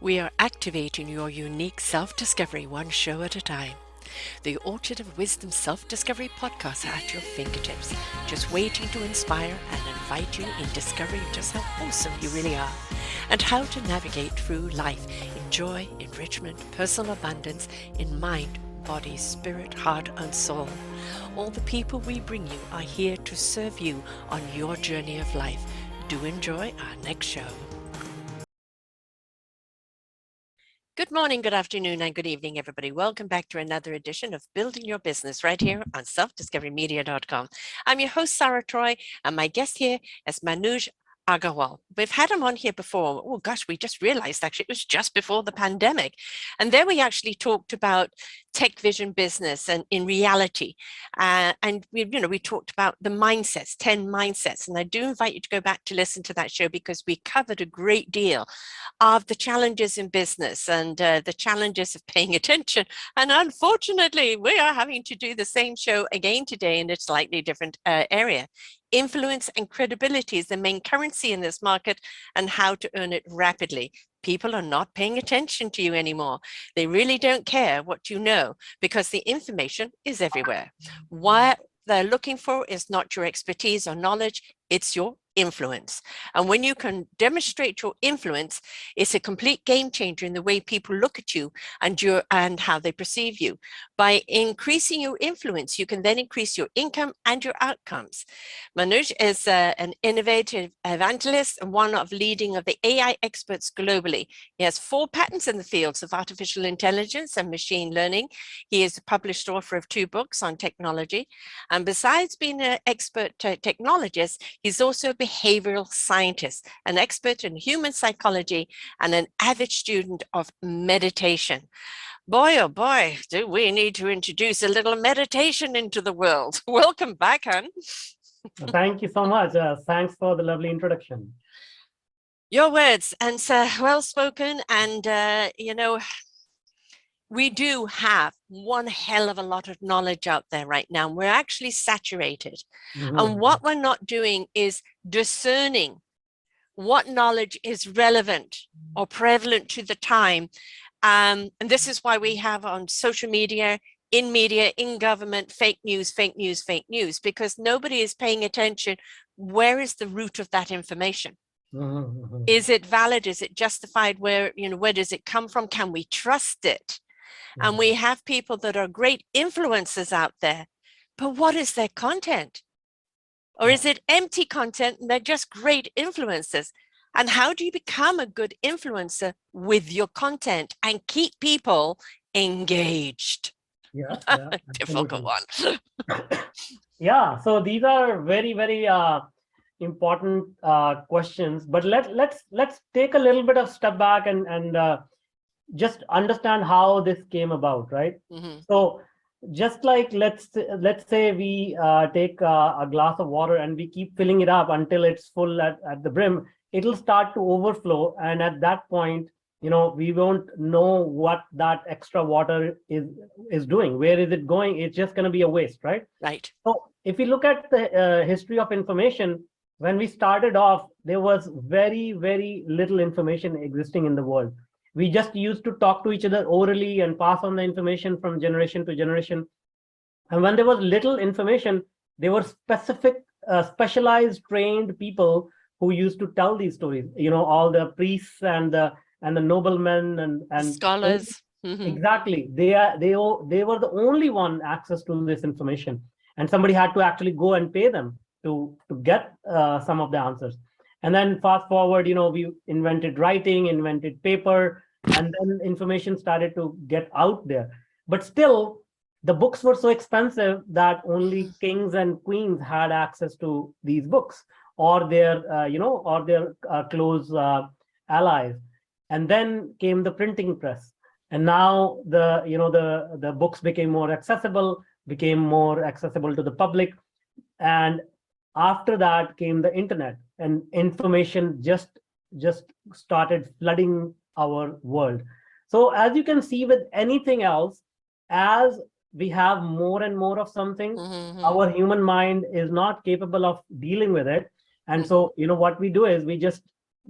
We are activating your unique self-discovery one show at a time. The Orchard of Wisdom Self-Discovery podcast are at your fingertips, just waiting to inspire and invite you in discovering just how awesome you really are and how to navigate through life in joy, enrichment, personal abundance, in mind, body, spirit, heart, and soul. All the people we bring you are here to serve you on your journey of life. Do enjoy our next show. Good morning, good afternoon, and good evening, everybody. Welcome back to another edition of Building Your Business right here on selfdiscoverymedia.com. I'm your host, Sarah Troy, and my guest here is Manuj Aggarwal. We've had him on here before. Oh gosh, we just realized actually it was just before the pandemic. And there we actually talked about tech vision business and in reality. And we talked about the mindsets, 10 mindsets. And I do invite you to go back to listen to that show because we covered a great deal of the challenges in business and the challenges of paying attention. And unfortunately, we are having to do the same show again today in a slightly different area. Influence and credibility is the main currency in this market and how to earn it rapidly. People are not paying attention to you anymore. They really don't care what you know because the information is everywhere. What they're looking for is not your expertise or knowledge, it's your influence. And when you can demonstrate your influence, it's a complete game changer in the way people look at you and how they perceive you. By increasing your influence, you can then increase your income and your outcomes. Manuj is an innovative evangelist and one of leading of the AI experts globally. He has 4 patents in the fields of artificial intelligence and machine learning. He is a published author of 2 books on technology. And besides being an expert technologist, he's also a behavioral scientist, an expert in human psychology, and an avid student of meditation. Boy, oh boy, do we need to introduce a little meditation into the world. Welcome back, hon. Thank you so much. Thanks for the lovely introduction. Your words, and well spoken. And, we do have one hell of a lot of knowledge out there right now. We're actually saturated. And what we're not doing is discerning what knowledge is relevant or prevalent to the time. And this is why we have on social media, in government, fake news, because nobody is paying attention. Where is the root of that information? Is it valid? Is it justified? Where does it come from? Can we trust it? And we have people that are great influencers out there, but what is their content? Or is it empty content and they're just great influencers? And how do you become a good influencer with your content and keep people engaged? Difficult one. Yeah, so these are very, very important questions. But let's take a little bit of step back and just understand how this came about, right? So just like let's say we take a glass of water and we keep filling it up until it's full at the brim, it'll start to overflow, and at that point, we won't know what that extra water is doing. Where is it going? It's just going to be a waste, right? Right. So if we look at the history of information, when we started off, there was very, very little information existing in the world. We just used to talk to each other orally and pass on the information from generation to generation. And when there was little information, there were specialized, trained people who used to tell these stories. All the priests and the noblemen and scholars. Exactly. They were the only one access to this information, and somebody had to actually go and pay them to get some of the answers. And then fast forward, we invented writing, invented paper, and then information started to get out there. But still, the books were so expensive that only kings and queens had access to these books, or their close allies. And then came the printing press, and now the books became more accessible to the public. And after that came the internet, and information just started flooding our world. So as you can see with anything else, as we have more and more of something, our human mind is not capable of dealing with it. And so what we do is we just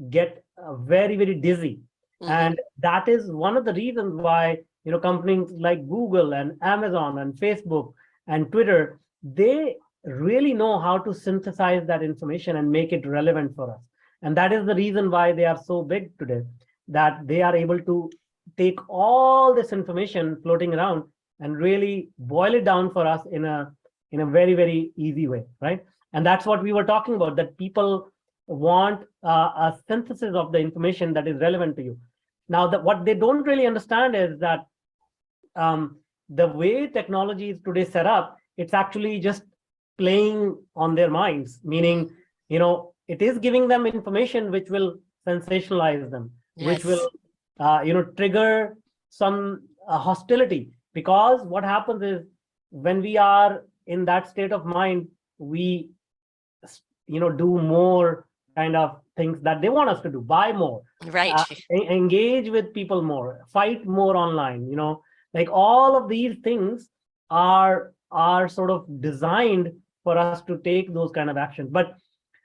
get very, very dizzy. Mm-hmm. And that is one of the reasons why, companies like Google and Amazon and Facebook and Twitter, they really know how to synthesize that information and make it relevant for us. And that is the reason why they are so big today, that they are able to take all this information floating around and really boil it down for us in a very, very easy way, right? And that's what we were talking about, that people want a synthesis of the information that is relevant to you. Now, what they don't really understand is that the way technology is today set up, it's actually just playing on their minds, meaning, it is giving them information which will sensationalize them, which will, Yes. trigger some hostility. Because what happens is, when we are in that state of mind, we, do more kind of things that they want us to do, buy more, Right. engage with people more, fight more online, like all of these things are sort of designed for us to take those kind of actions. But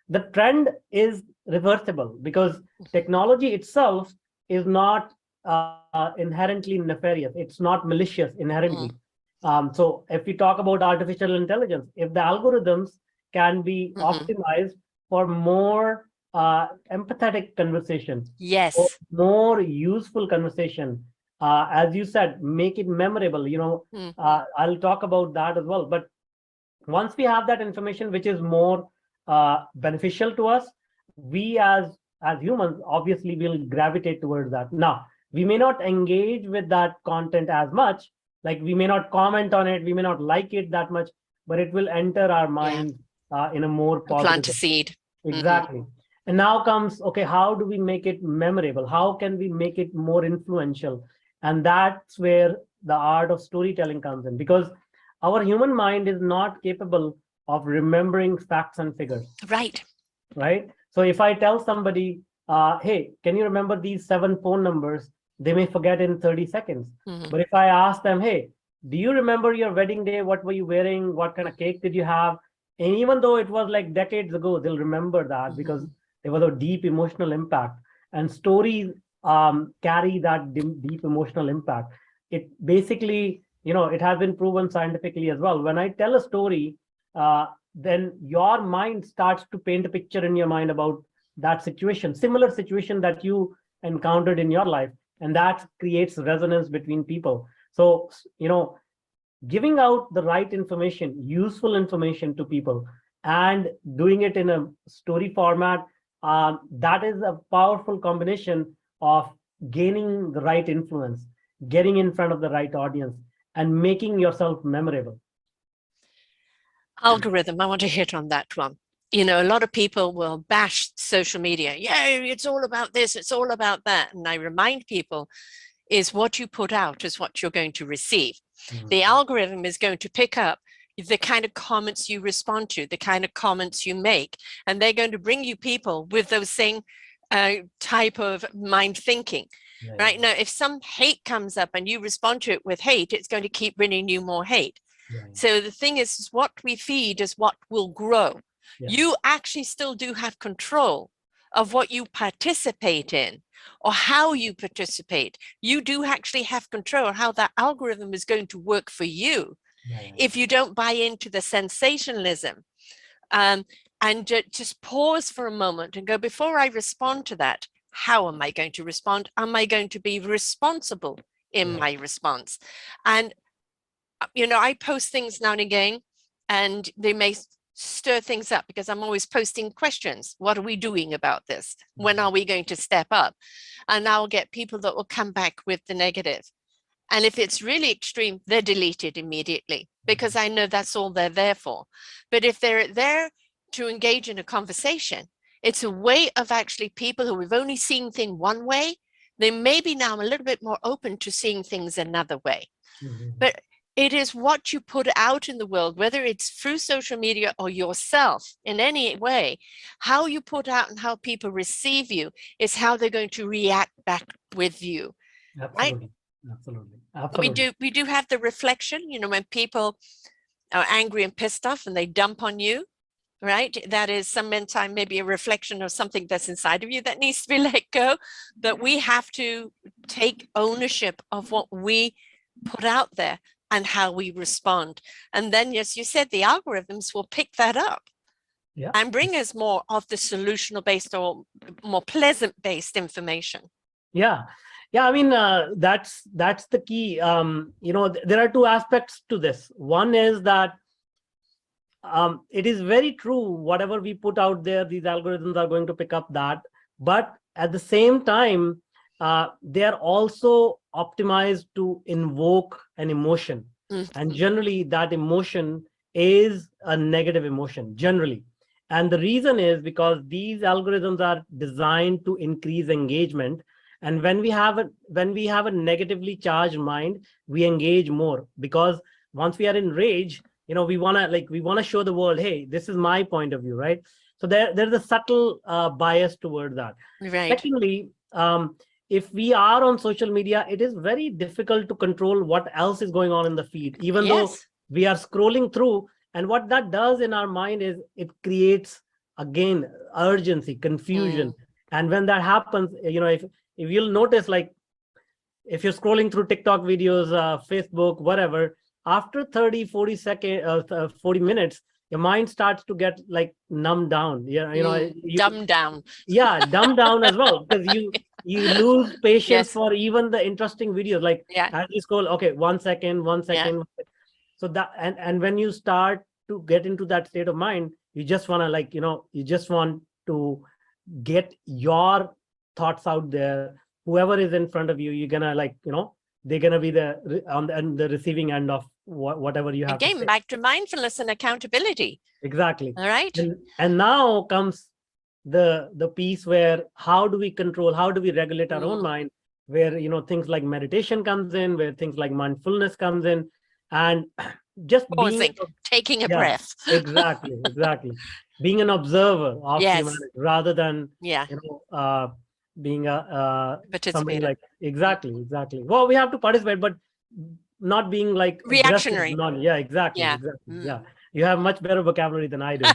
the trend is reversible, because technology itself is not inherently nefarious, it's not malicious inherently. Mm, So if we talk about artificial intelligence, if the algorithms can be mm-hmm. optimized for more empathetic conversation, or Yes. more useful conversation, as you said, make it memorable. Mm, I'll talk about that as well. But once we have that information which is more beneficial to us, we as humans obviously will gravitate towards that. Now, we may not engage with that content as much, like we may not comment on it, we may not like it that much, but it will enter our yeah. mind in a more And plant positive a way. seed. Mm-hmm. Exactly. And now comes, okay, how do we make it memorable? How can we make it more influential? And that's where the art of storytelling comes in, because our human mind is not capable of remembering facts and figures, Right. right? So if I tell somebody, hey, can you remember these 7 phone numbers? They may forget in 30 seconds. Mm-hmm. But if I ask them, hey, do you remember your wedding day? What were you wearing? What kind of cake did you have? And even though it was like decades ago, they'll remember that, because Mm-hmm. there was a deep emotional impact. And stories carry that deep emotional impact. It basically, it has been proven scientifically as well. When I tell a story, then your mind starts to paint a picture in your mind about that situation, similar situation that you encountered in your life, and that creates resonance between people. So, giving out the right information, useful information to people, and doing it in a story format, that is a powerful combination of gaining the right influence, getting in front of the right audience, and making yourself memorable. Algorithm. I want to hit on that one. A lot of people will bash social media. Yeah, it's all about this, it's all about that. And I remind people, is what you put out is what you're going to receive. The Mhm. algorithm is going to pick up the kind of comments you respond to, the kind of comments you make, and they're going to bring you people with those same type of mind thinking. Yeah, Right yeah, now, if some hate comes up and you respond to it with hate, it's going to keep bringing you more hate. yeah, So the thing is, what we feed is what will grow. yeah, You actually still do have control of what you participate in or how you participate. You do actually have control of how that algorithm is going to work for you yeah, yeah, if you don't buy into the sensationalism. Um, and just pause for a moment and go, before I respond to that, how am I going to respond? Am I going to be responsible in yeah, my response? And I post things now and again, and they may stir things up because I'm always posting questions. What are we doing about this? When yeah, are we going to step up? And I'll get people that will come back with the negative. And if it's really extreme, they're deleted immediately because I know that's all they're there for. But if they're there to engage in a conversation, it's a way of actually people who have only seen things one way, they may be now a little bit more open to seeing things another way. mhm, But it is what you put out in the world, whether it's through social media or yourself in any way, how you put out and how people receive you is how they're going to react back with you, right? absolutely, absolutely, We absolutely. do we do have the reflection, when people are angry and pissed off and they dump on you. right? That is sometimes maybe a reflection of something that's inside of you that needs to be let go. But we have to take ownership of what we put out there and how we respond. And then, as you said, the algorithms will pick that up and bring us more of the solutional based or more pleasant based information. Yeah. Yeah, I mean, that's the key. There are two aspects to this. One is that it is very true, whatever we put out there, these algorithms are going to pick up that. But at the same time, they are also optimized to invoke an emotion. And generally, that emotion is a negative emotion, generally. And the reason is because these algorithms are designed to increase engagement. And when we have a negatively charged mind, we engage more, because once we are in rage, we want to show the world, hey, this is my point of view, right? So there's a subtle bias toward that. Right. Secondly, if we are on social media, it is very difficult to control what else is going on in the feed, even though we are scrolling through. And what that does in our mind is it creates, again, urgency, confusion. And when that happens, if you'll notice, like if you're scrolling through TikTok videos, Facebook, whatever, after 30, 40 seconds, 40 minutes, your mind starts to get like numbed down. Dumbed down. Yeah, dumbed down as well, because you lose patience for even the interesting videos. Like as you scroll, okay, 1 second, 1 second. Yeah. So that, and when you start to get into that state of mind, you just want to you just want to get your thoughts out there. Whoever is in front of you, you're gonna they're gonna be on the receiving end of whatever you have. Again, back to mindfulness and accountability. Exactly. All right. And now comes the piece where how do we control, how do we regulate our own mind, where things like meditation comes in, where things like mindfulness comes in, and just pausing, taking a breath. Exactly. Being an observer of humanity rather than being a somebody like exactly. Well, we have to participate, but not being like reactionary. Exactly. Yeah, you have much better vocabulary than I do.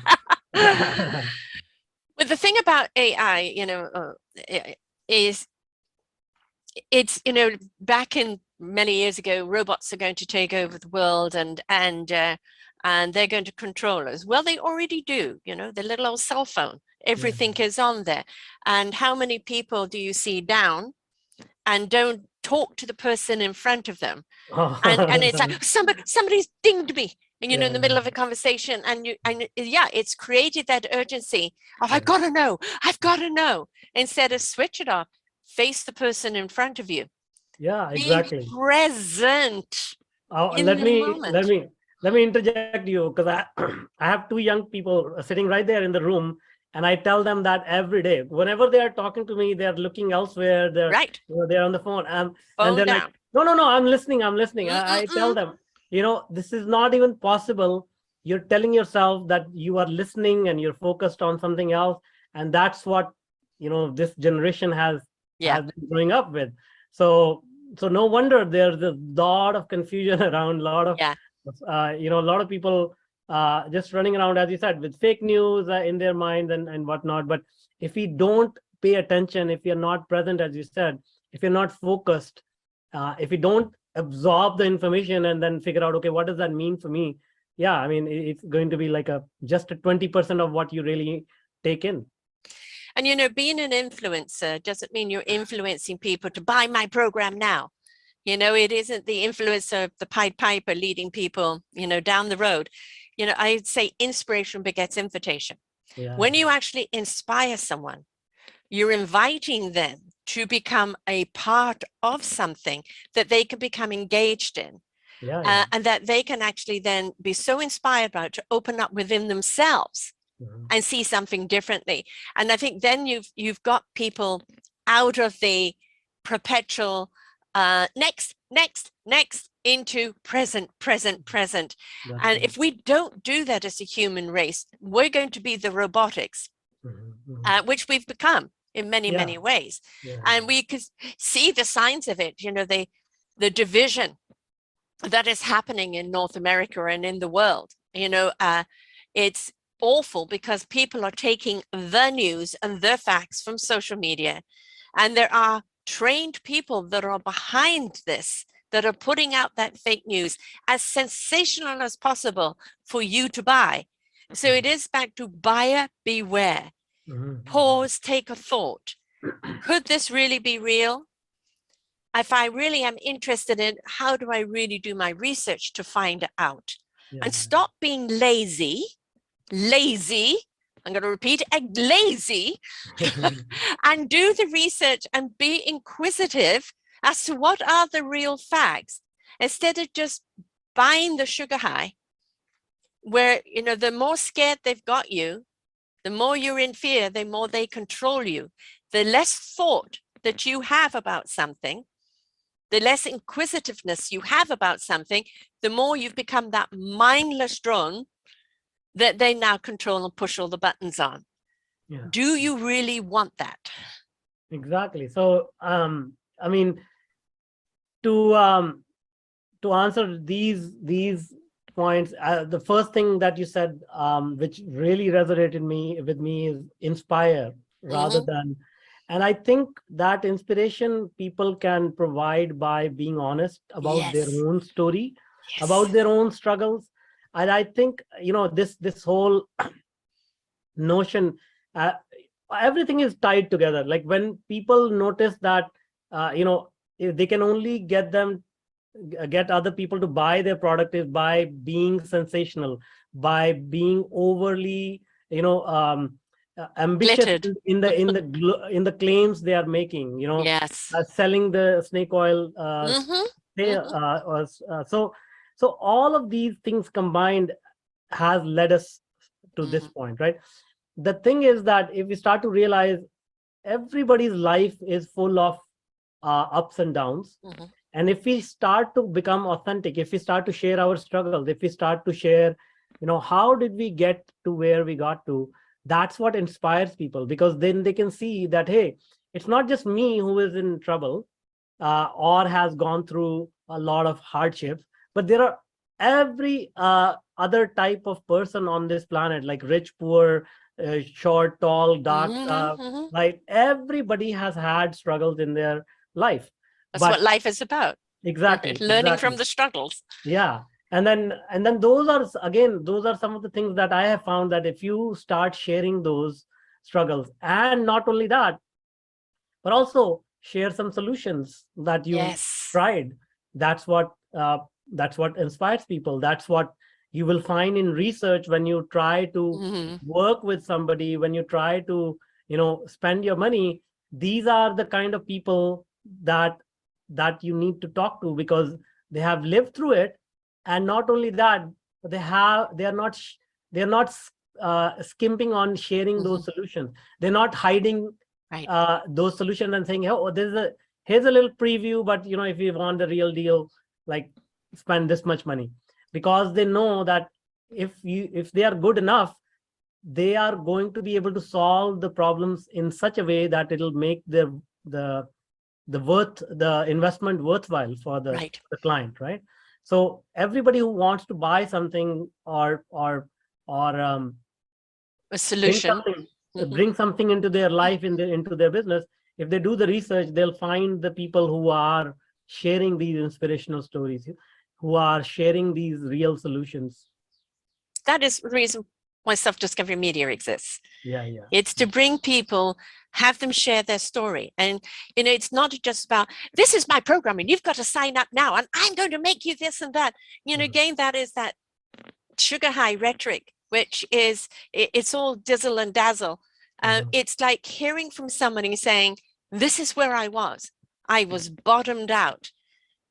But the thing about AI, is it's back in many years ago, robots are going to take over the world and they're going to control us. Well, they already do. The little old cell phone, everything is on there. And how many people do you see down and don't talk to the person in front of them? And it's like somebody's dinged me, and in the middle of a conversation, and it's created that urgency of I've got to know, instead of switch it off, face the person in front of you. Yeah, exactly. Be present. Let me interject you, because I have two young people sitting right there in the room, and I tell them that every day. Whenever they are talking to me, they're looking elsewhere. They're they're on the phone, and they're down. like, no, I'm listening. I tell them, this is not even possible. You're telling yourself that you are listening and you're focused on something else, and that's what this generation has been growing up with. So no wonder there's a lot of confusion around, a lot of a lot of people just running around, as you said, with fake news in their minds and whatnot. But if we don't pay attention, if you're not present, as you said, if you're not focused, if you don't absorb the information and then figure out, okay, what does that mean for me? Yeah, I mean, it's going to be like just a 20% of what you really take in. And being an influencer doesn't mean you're influencing people to buy my program now. It isn't the influencer of the Pied Piper leading people, down the road. I'd say inspiration begets invitation. When you actually inspire someone, you're inviting them to become a part of something that they can become engaged in. And that they can actually then be so inspired by it to open up within themselves and see something differently. And I think then you've got people out of the perpetual next into present. And if we don't do that as a human race, we're going to be the robotics, which we've become in many ways. And we could see the signs of it, the division that is happening in North America and in the world. It's awful because people are taking the news and the facts from social media. And there are trained people that are behind this, that are putting out that fake news as sensational as possible for you to buy. So it is back to buyer beware. Pause, take a thought. Could this really be real? If I really am interested in, how do I really do my research to find out? And stop being lazy. I'm going to repeat, lazy, and do the research and be inquisitive as to what are the real facts, instead of just buying the sugar high, where, you know, the more scared they've got you, the more you're in fear, the more they control you. The less thought that you have about something, the less inquisitiveness you have about something, the more you've become that mindless drone that they now control and push all the buttons on. Yeah. Do you really want that? Exactly. So, I mean, to answer these points, the first thing that you said, which really resonated with me, is inspire rather than. And I think that inspiration people can provide by being honest about their own story, about their own struggles. And I think, you know, this whole notion, everything is tied together. Like when people notice that, you know, if they can only get other people to buy their product is by being sensational, by being overly, you know, ambitious in the claims they are making, you know, selling the snake oil. So all of these things combined has led us to this point, right? The thing is that if we start to realize everybody's life is full of ups and downs, and if we start to become authentic, if we start to share our struggles, if we start to share, you know, how did we get to where we got to, that's what inspires people, because then they can see that, hey, it's not just me who is in trouble or has gone through a lot of hardships, but there are every other type of person on this planet, like rich, poor, short, tall, dark, right? Everybody has had struggles in their life. That's what life is about. Exactly. Learning from the struggles. Yeah. And then those are some of the things that I have found, that if you start sharing those struggles, and not only that, but also share some solutions that you tried, that's what inspires people. That's what you will find in research when you try to work with somebody, when you try to, you know, spend your money. These are the kind of people that you need to talk to, because they have lived through it. And not only that, they are not skimping on sharing those solutions. They're not hiding those solutions and saying, oh, here's a little preview, but, you know, if you want the real deal, like, spend this much money. Because they know that if they are good enough, they are going to be able to solve the problems in such a way that it'll make the investment worthwhile for the client, right? So everybody who wants to buy something or a solution, bring something into their life, into their business, if they do the research, they'll find the people who are sharing these inspirational stories, who are sharing these real solutions. That is the reason why Self-Discovery Media exists. Yeah. It's to bring people, have them share their story. And, you know, it's not just about, this is my program and you've got to sign up now and I'm going to make you this and that. You know, again, that is that sugar high rhetoric, which is, it's all dizzle and dazzle. It's like hearing from somebody saying, this is where I was bottomed out.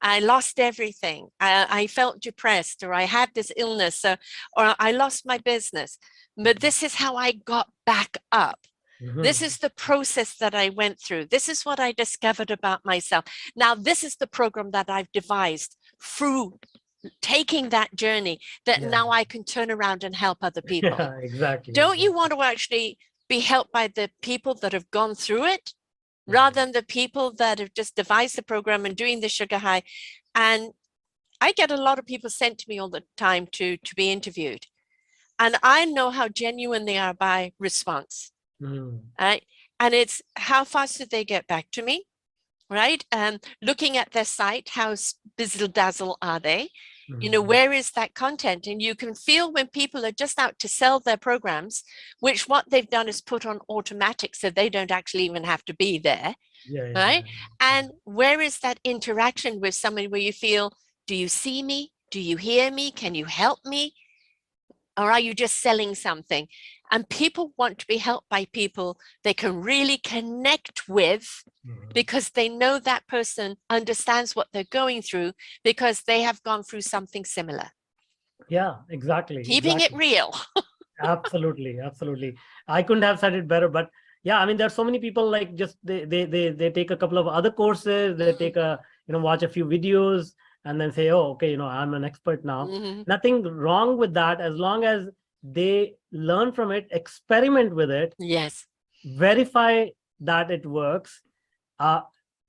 I lost everything. I felt depressed, or I had this illness, or I lost my business. But this is how I got back up. This is the process that I went through. This is what I discovered about myself. Now, this is the program that I've devised through taking that journey, that now I can turn around and help other people. Yeah, exactly. Don't you want to actually be helped by the people that have gone through it, rather than the people that have just devised the program and doing the sugar high? And I get a lot of people sent to me all the time to be interviewed. And I know how genuine they are by response, Mm. right? And it's how fast did they get back to me, right? Looking at their site, how bizzle dazzle are they? You know, Mm. where is that content? And you can feel when people are just out to sell their programs, which what they've done is put on automatic so they don't actually even have to be there, Yeah, yeah, right? yeah. And where is that interaction with somebody where you feel, do you see me? Do you hear me? Can you help me? Or are you just selling something? And people want to be helped by people they can really connect with Mhm. because they know that person understands what they're going through because they have gone through something similar. Yeah, exactly, Keeping it exactly. real. Absolutely, absolutely. I couldn't have said it better, but yeah, I mean, there's so many people like just they take a couple of other courses, they take a watch a few videos, and then say, oh, okay, I'm an expert now. Mm-hmm. Nothing wrong with that as long as they learn from it, experiment with it, Yes. verify that it works, uh,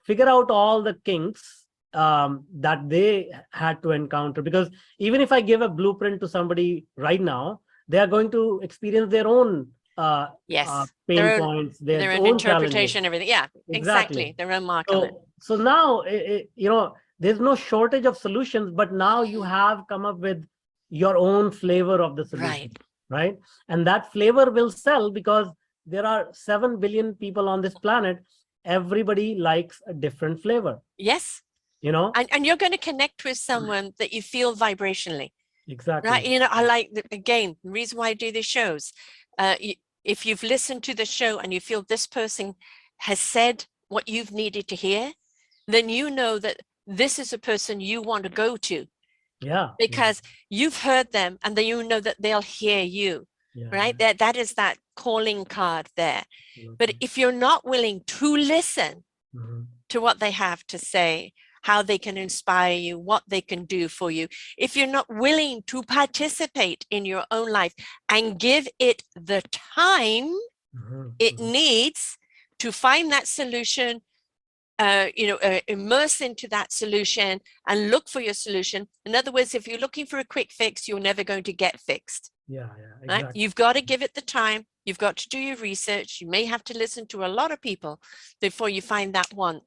figure out all the kinks that they had to encounter. Because even if I give a blueprint to somebody right now, they are going to experience their own Yes. pain points, their Their own own challenges. interpretation, everything. Yeah, Exactly. exactly. Their own mark on it. So now, there's no shortage of solutions, but now you Mm. have come up with your own flavor of the Right. solution, right? And that flavor will sell because there are 7 billion people on this planet. Everybody likes a different flavor, Yes. you know? And you're going to connect with someone that you feel vibrationally. Right. Exactly. You know, I like, again, the reason why I do these shows, if you've listened to the show and you feel this person has said what you've needed to hear, then you know that this is a person you want to go to Yeah. Yeah. because you've heard them and then you know that they'll hear you, Yeah. right? That is that calling card there. But Absolutely. if you're not willing to listen Mhm. to what they have to say, how they can inspire you, what they can do for you. If you're not willing to participate in your own life and give it the time Mhm. it Mhm. needs to find that solution, immerse into that solution and look for your solution. In other words, if you're looking for a quick fix, you're never going to get fixed. Yeah. Yeah. Right? Exactly. You've got to give it the time. You've got to do your research. You may have to listen to a lot of people before you find that one.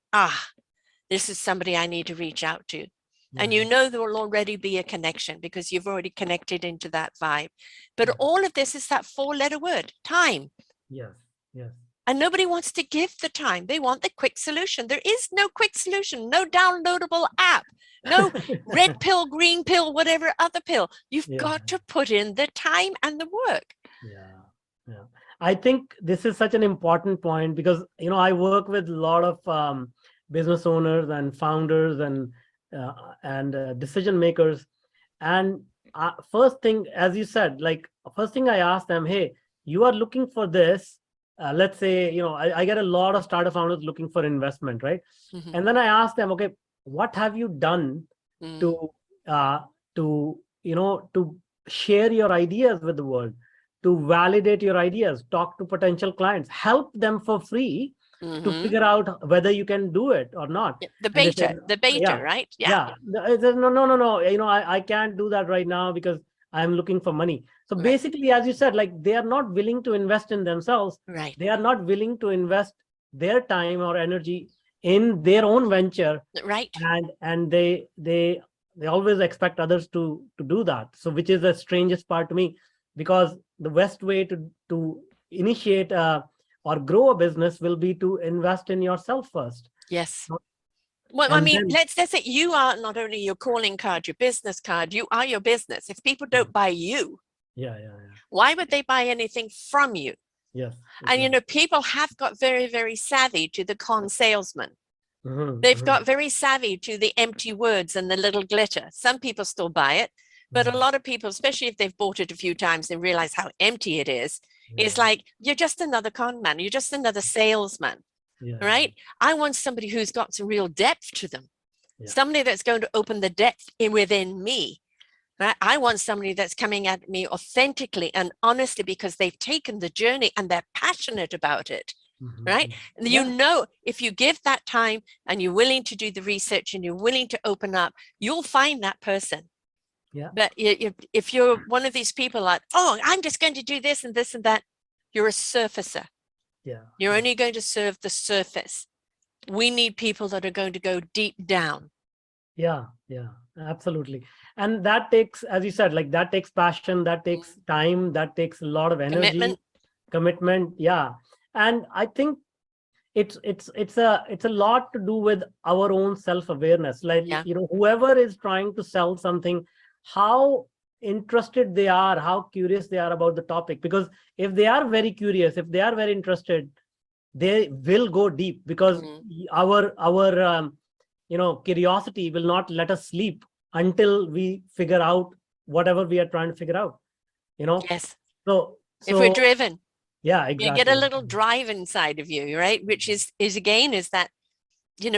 This is somebody I need to reach out to. Yeah. And you know there will already be a connection because you've already connected into that vibe. But Yeah. all of this is that 4-letter word, time. Yes. Yes. And nobody wants to give the time. They want the quick solution. There is no quick solution, no downloadable app, no red pill, green pill, whatever other pill. You've Yeah. got to put in the time and the work. Yeah, yeah. I think this is such an important point because I work with a lot of business owners and founders and decision makers. And first thing, as you said, like first thing I ask them, hey, you are looking for this. Let's say I get a lot of startup founders looking for investment, right? Mhm. And then I ask them, okay, what have you done Mm. to uh, to share your ideas with the world, to validate your ideas, talk to potential clients, help them for free to Mhm. figure out whether you can do it or not. Yeah, the And they say, beta, the beta, yeah, right? Yeah. yeah. I said, no, no, no, no. I can't do that right now because I'm looking for money. So Right. basically, as you said, like they are not willing to invest in themselves. Right. They are not willing to invest their time or energy in their own venture, Right. and they always expect others to do that. So which is the strangest part to me, because the best way to initiate or grow a business will be to invest in yourself first. Yes. No? Well, I And mean, then let's say you are not only your calling card, your business card, you are your business. If people yeah, don't buy you, yeah, yeah, yeah. why would they buy anything from you? Yes, And, exactly. people have got very, very savvy to the con salesman. Hmm. They've Hmm. got very savvy to the empty words and the little glitter. Some people still buy it, but a Hmm. lot of people, especially if they've bought it a few times and realize how empty it is, Yeah, it's like, you're just another con man. You're just another salesman, yeah, right? I want somebody who's got some real depth to them, yeah. somebody that's going to open the depth within me. Right? I want somebody that's coming at me authentically and honestly because they've taken the journey and they're passionate about it. Right? Hmm. And Yeah, if you give that time and you're willing to do the research and you're willing to open up, you'll find that person. Yeah. But if you're one of these people like, oh, I'm just going to do this and this and that, you're a surfacer. Yeah. You're Yeah. only going to serve the surface. We need people that are going to go deep down. Yeah. Yeah. Absolutely. And that takes, as you said, like that takes passion, that takes time, that takes a lot of energy, Commitment. commitment. Yeah. And I think it's a lot to do with our own self-awareness. Like, Yeah. whoever is trying to sell something, how interested they are, how curious they are about the topic. Because if they are very curious, if they are very interested, they will go deep, because Mm. our curiosity will not let us sleep until we figure out whatever we are trying to figure out. you know Yes. so If we're so driven, yeah, you get a exactly. little drive inside of you, right? Which is again, is that,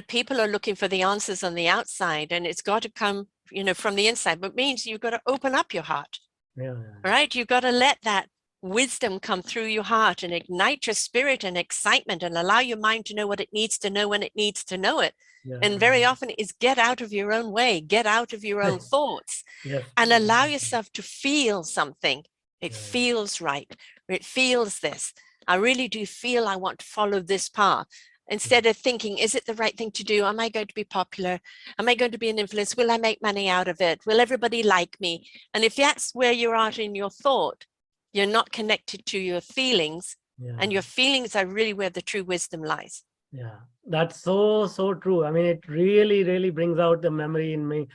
people are looking for the answers on the outside, and it's got to come, from the inside, but means you've got to open up your heart. Yeah, yeah, Right? You've got to let that wisdom come through your heart and ignite your spirit and excitement and allow your mind to know what it needs to know when it needs to know it. yeah, And very often is get out of your own way, get out of your yeah. own thoughts Yes, and allow exactly. yourself to feel something. It Yeah, feels right. It feels this. I really do feel I want to follow this path. yeah, Instead of thinking, is it the right thing to do? Am I going to be popular? Am I going to be an influence? Will I make money out of it? Will everybody like me? And if that's where you're at in your thought, you're not connected to your feelings, yeah, and your feelings are really where the true wisdom lies. yeah. That's so true. I mean, it really, really brings out the memory in me.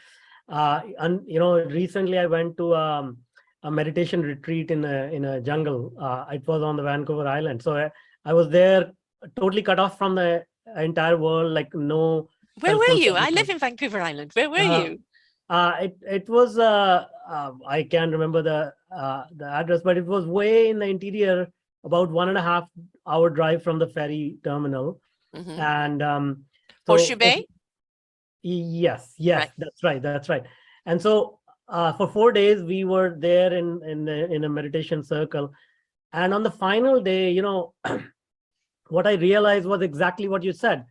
And recently I went to a meditation retreat in a jungle. It was on the Vancouver Island. So I was there, totally cut off from the entire world, like no Where cell were phone you? I live service. in Vancouver Island. Where were Uh, you? it was I can't remember the address, but it was way in the interior, about 1.5 hour drive from the ferry terminal. Mm-hmm. And Horseshoe so for, Bay? yes, Right. yes, that's right. And so for 4 days we were there in a meditation circle. And on the final day, what I realized was exactly what you said.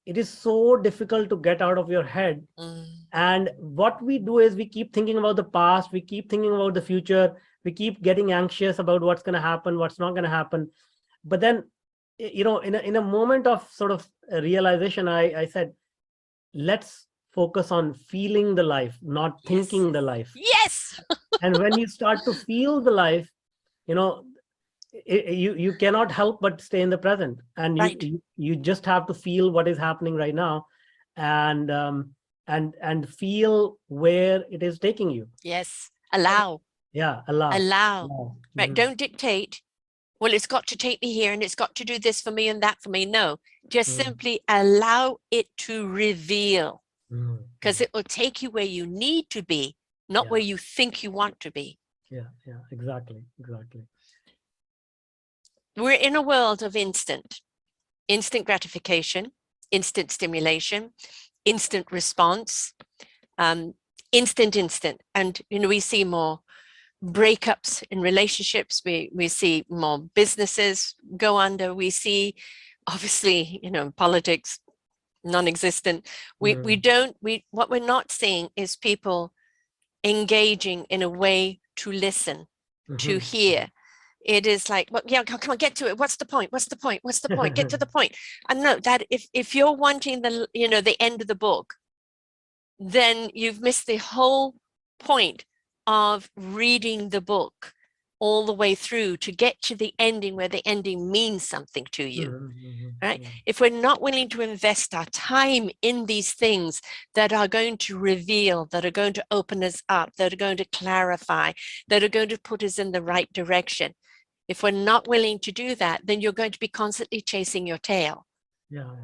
It is so difficult to get out of your head. Mm. And what we do is we keep thinking about the past, we keep thinking about the future, we keep getting anxious about what's going to happen, what's not going to happen. But then, in a moment of sort of realization, I said, let's focus on feeling the life, not Yes. thinking the life. Yes. And when you start to feel the life, you know, you cannot help but stay in the present, and you Right. you, you just have to feel what is happening right now, and and feel where it is taking you. Yes. Allow. Yeah, allow. Allow. Allow. Right. Mhm. Don't dictate. Well, it's got to take me here and it's got to do this for me and that for me. No, just Mhm. simply allow it to reveal, Mhm. because it will take you where you need to be, not Yeah, where you think you want to be. yeah, exactly. We're in a world of instant gratification, instant stimulation, instant response, um, instant. And, we see more breakups in relationships. We see more businesses go under. We see, obviously, politics non-existent. We Mhm. don't, what we're not seeing is people engaging in a way to listen, to Mhm. hear. It is like, well, yeah, come on, get to it. What's the point? What's the point? What's the point? Get to the point. I know that if you're wanting the end of the book, then you've missed the whole point of reading the book all the way through to get to the ending, where the ending means something to you. Mhm. Mhm. Right? Yeah, If we're not willing to invest our time in these things that are going to reveal, that are going to open us up, that are going to clarify, that are going to put us in the right direction, if we're not willing to do that, then you're going to be constantly chasing your tail. yeah,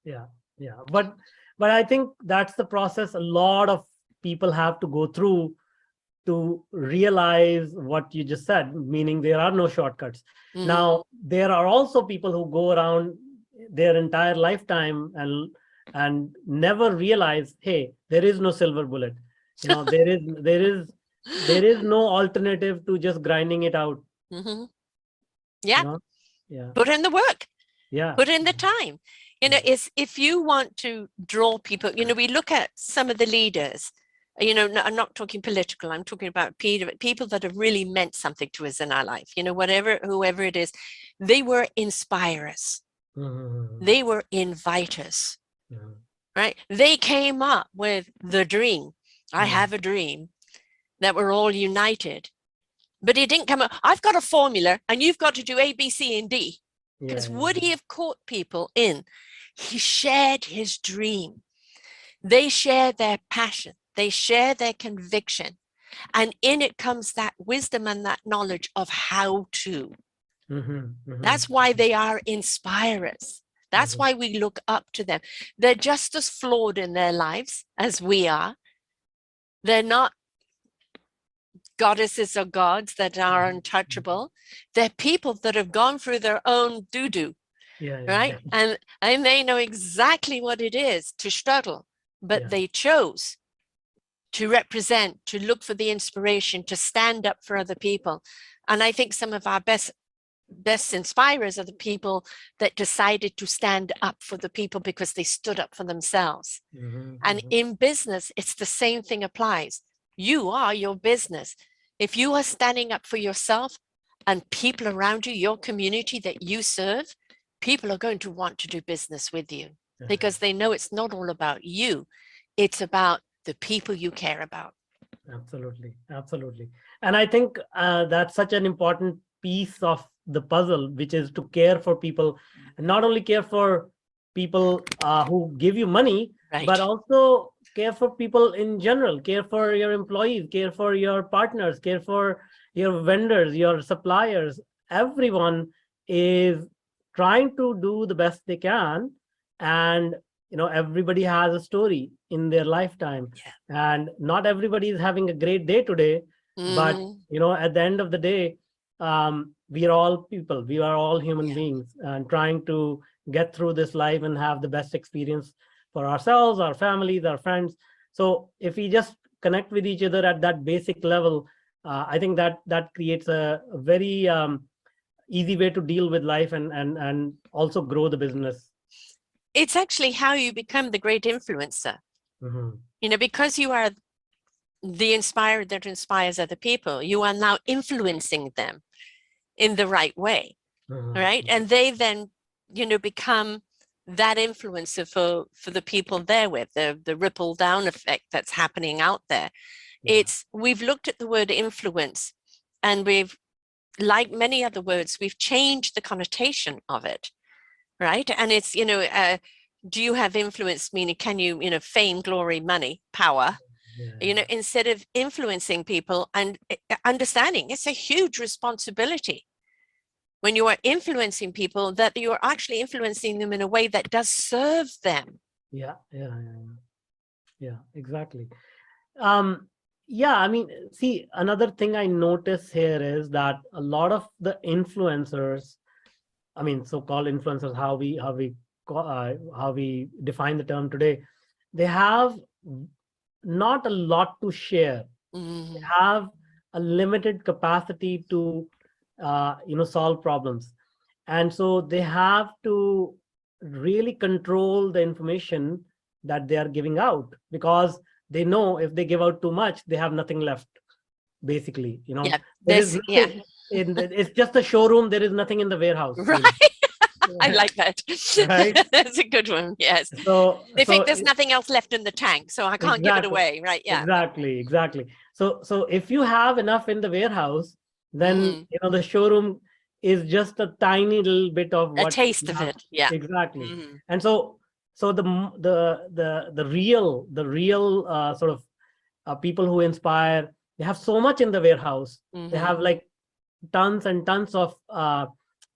yeah, yeah. But I think that's the process a lot of people have to go through to realize what you just said, meaning there are no shortcuts. Mm. Now, there are also people who go around their entire lifetime and never realize, hey, there is no silver bullet. There is no alternative to just grinding it out. Mm-hmm. You Yeah, know, yeah, put in the work, yeah, put in the time. yeah. Is if you want to draw people, we look at some of the leaders. I'm not talking political. I'm talking about people that have really meant something to us in our life. Whoever it is, they were inspirers. They were inviters, right? They came up with the dream. I have a dream that we're all united. But he didn't come up, I've got a formula and you've got to do A, B, C, and D. Because would he have caught people in? He shared his dream. They share their passion. They share their conviction. And in it comes that wisdom and that knowledge of how to. That's why they are inspirers. That's why we look up to them. They're just as flawed in their lives as we are. They're not goddesses or gods that are untouchable. They're people that have gone through their own doo-doo, right? And they know exactly what it is to struggle, but they chose to represent, to look for the inspiration, to stand up for other people. And I think some of our best inspirers are the people that decided to stand up for the people because they stood up for themselves. And in business, it's the same thing applies. You are your business. If you are standing up for yourself and people around you, your community that you serve, people are going to want to do business with you because they know it's not all about you. It's about the people you care about. Absolutely. Absolutely. And I think that's such an important piece of the puzzle, which is to care for people, and not only care for people who give you money, but also care for people in general, care for your employees, care for your partners, care for your vendors, your suppliers. Everyone is trying to do the best they can. And everybody has a story in their lifetime, and not everybody is having a great day today. But at the end of the day, we are all people, we are all human beings, and trying to get through this life and have the best experience for ourselves, our families, our friends. So if we just connect with each other at that basic level, I think that creates a very easy way to deal with life and also grow the business. It's actually how you become the great influencer. Because you are the inspirer that inspires other people, you are now influencing them in the right way, right? And they then, become that influencer for the people they're with, the ripple down effect that's happening out there. We've looked at the word influence, and we've, like many other words, we've changed the connotation of it, right? And it's, do you have influence, meaning can you, fame, glory, money, power, instead of influencing people and understanding it's a huge responsibility when you are influencing people, that you are actually influencing them in a way that does serve them. Yeah, exactly. I mean, see, another thing I notice here is that a lot of the influencers, I mean, so-called influencers, how we define the term today, they have not a lot to share. They have a limited capacity to solve problems, and so they have to really control the information that they are giving out, because they know if they give out too much, they have nothing left, basically. It's just a showroom, there is nothing in the warehouse, right? I like that. Right? That's a good one. Yes. So they think there's nothing else left in the tank, so I can't give it away, right? Yeah. Exactly. So if you have enough in the warehouse, then the showroom is just a tiny little bit of a taste of it. Yeah. Exactly. And so the real sort of people who inspire, they have so much in the warehouse. They have like tons and tons of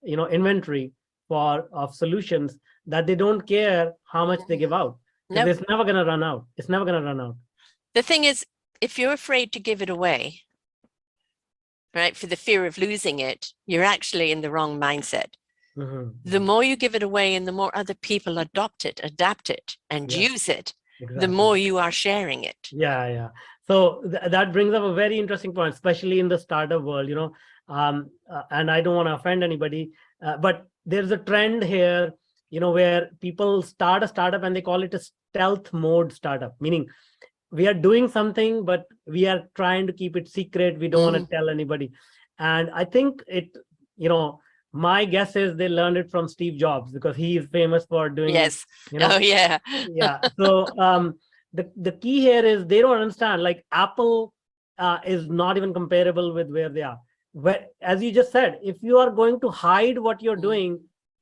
inventory of solutions, that they don't care how much they give out. It's never going to run out. It's never going to run out. The thing is, if you're afraid to give it away, right, for the fear of losing it, you're actually in the wrong mindset. The more you give it away and the more other people adopt it, adapt it, and use it, the more you are sharing it. Yeah. So that brings up a very interesting point, especially in the startup world, and I don't want to offend anybody, but there's a trend here, where people start a startup and they call it a stealth mode startup, meaning we are doing something, but we are trying to keep it secret. We don't want Mm, to tell anybody. And I think you know, my guess is they learned it from Steve Jobs, because he is famous for doing, yes. you Oh, know, yeah. yeah. So the key here is they don't understand, like Apple is not even comparable with where they are. Where, as you just said, if you are going to hide what you're Mm. doing,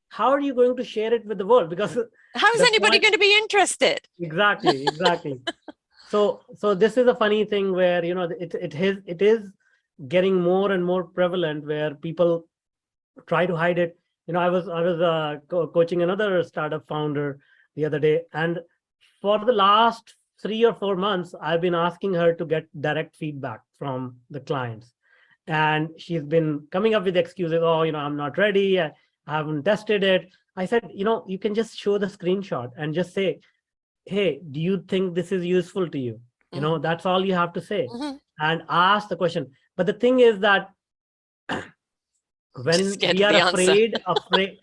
how are you going to share it with the world? Because How is the anybody point, going to be interested? exactly. So this is a funny thing where, you know, it is getting more and more prevalent, where people try to hide it. You know, I was coaching another startup founder the other day, and for the last 3 or 4 months, I've been asking her to get direct feedback from the clients, and she's been coming up with excuses. Oh, you know, I'm not ready. I haven't tested it. I said, you know, you can just show the screenshot and just say, hey, do you think this is useful to you? You know, Mhm, that's all you have to say, mhm. and ask the question. But the thing is that Just when scared we of are the answer.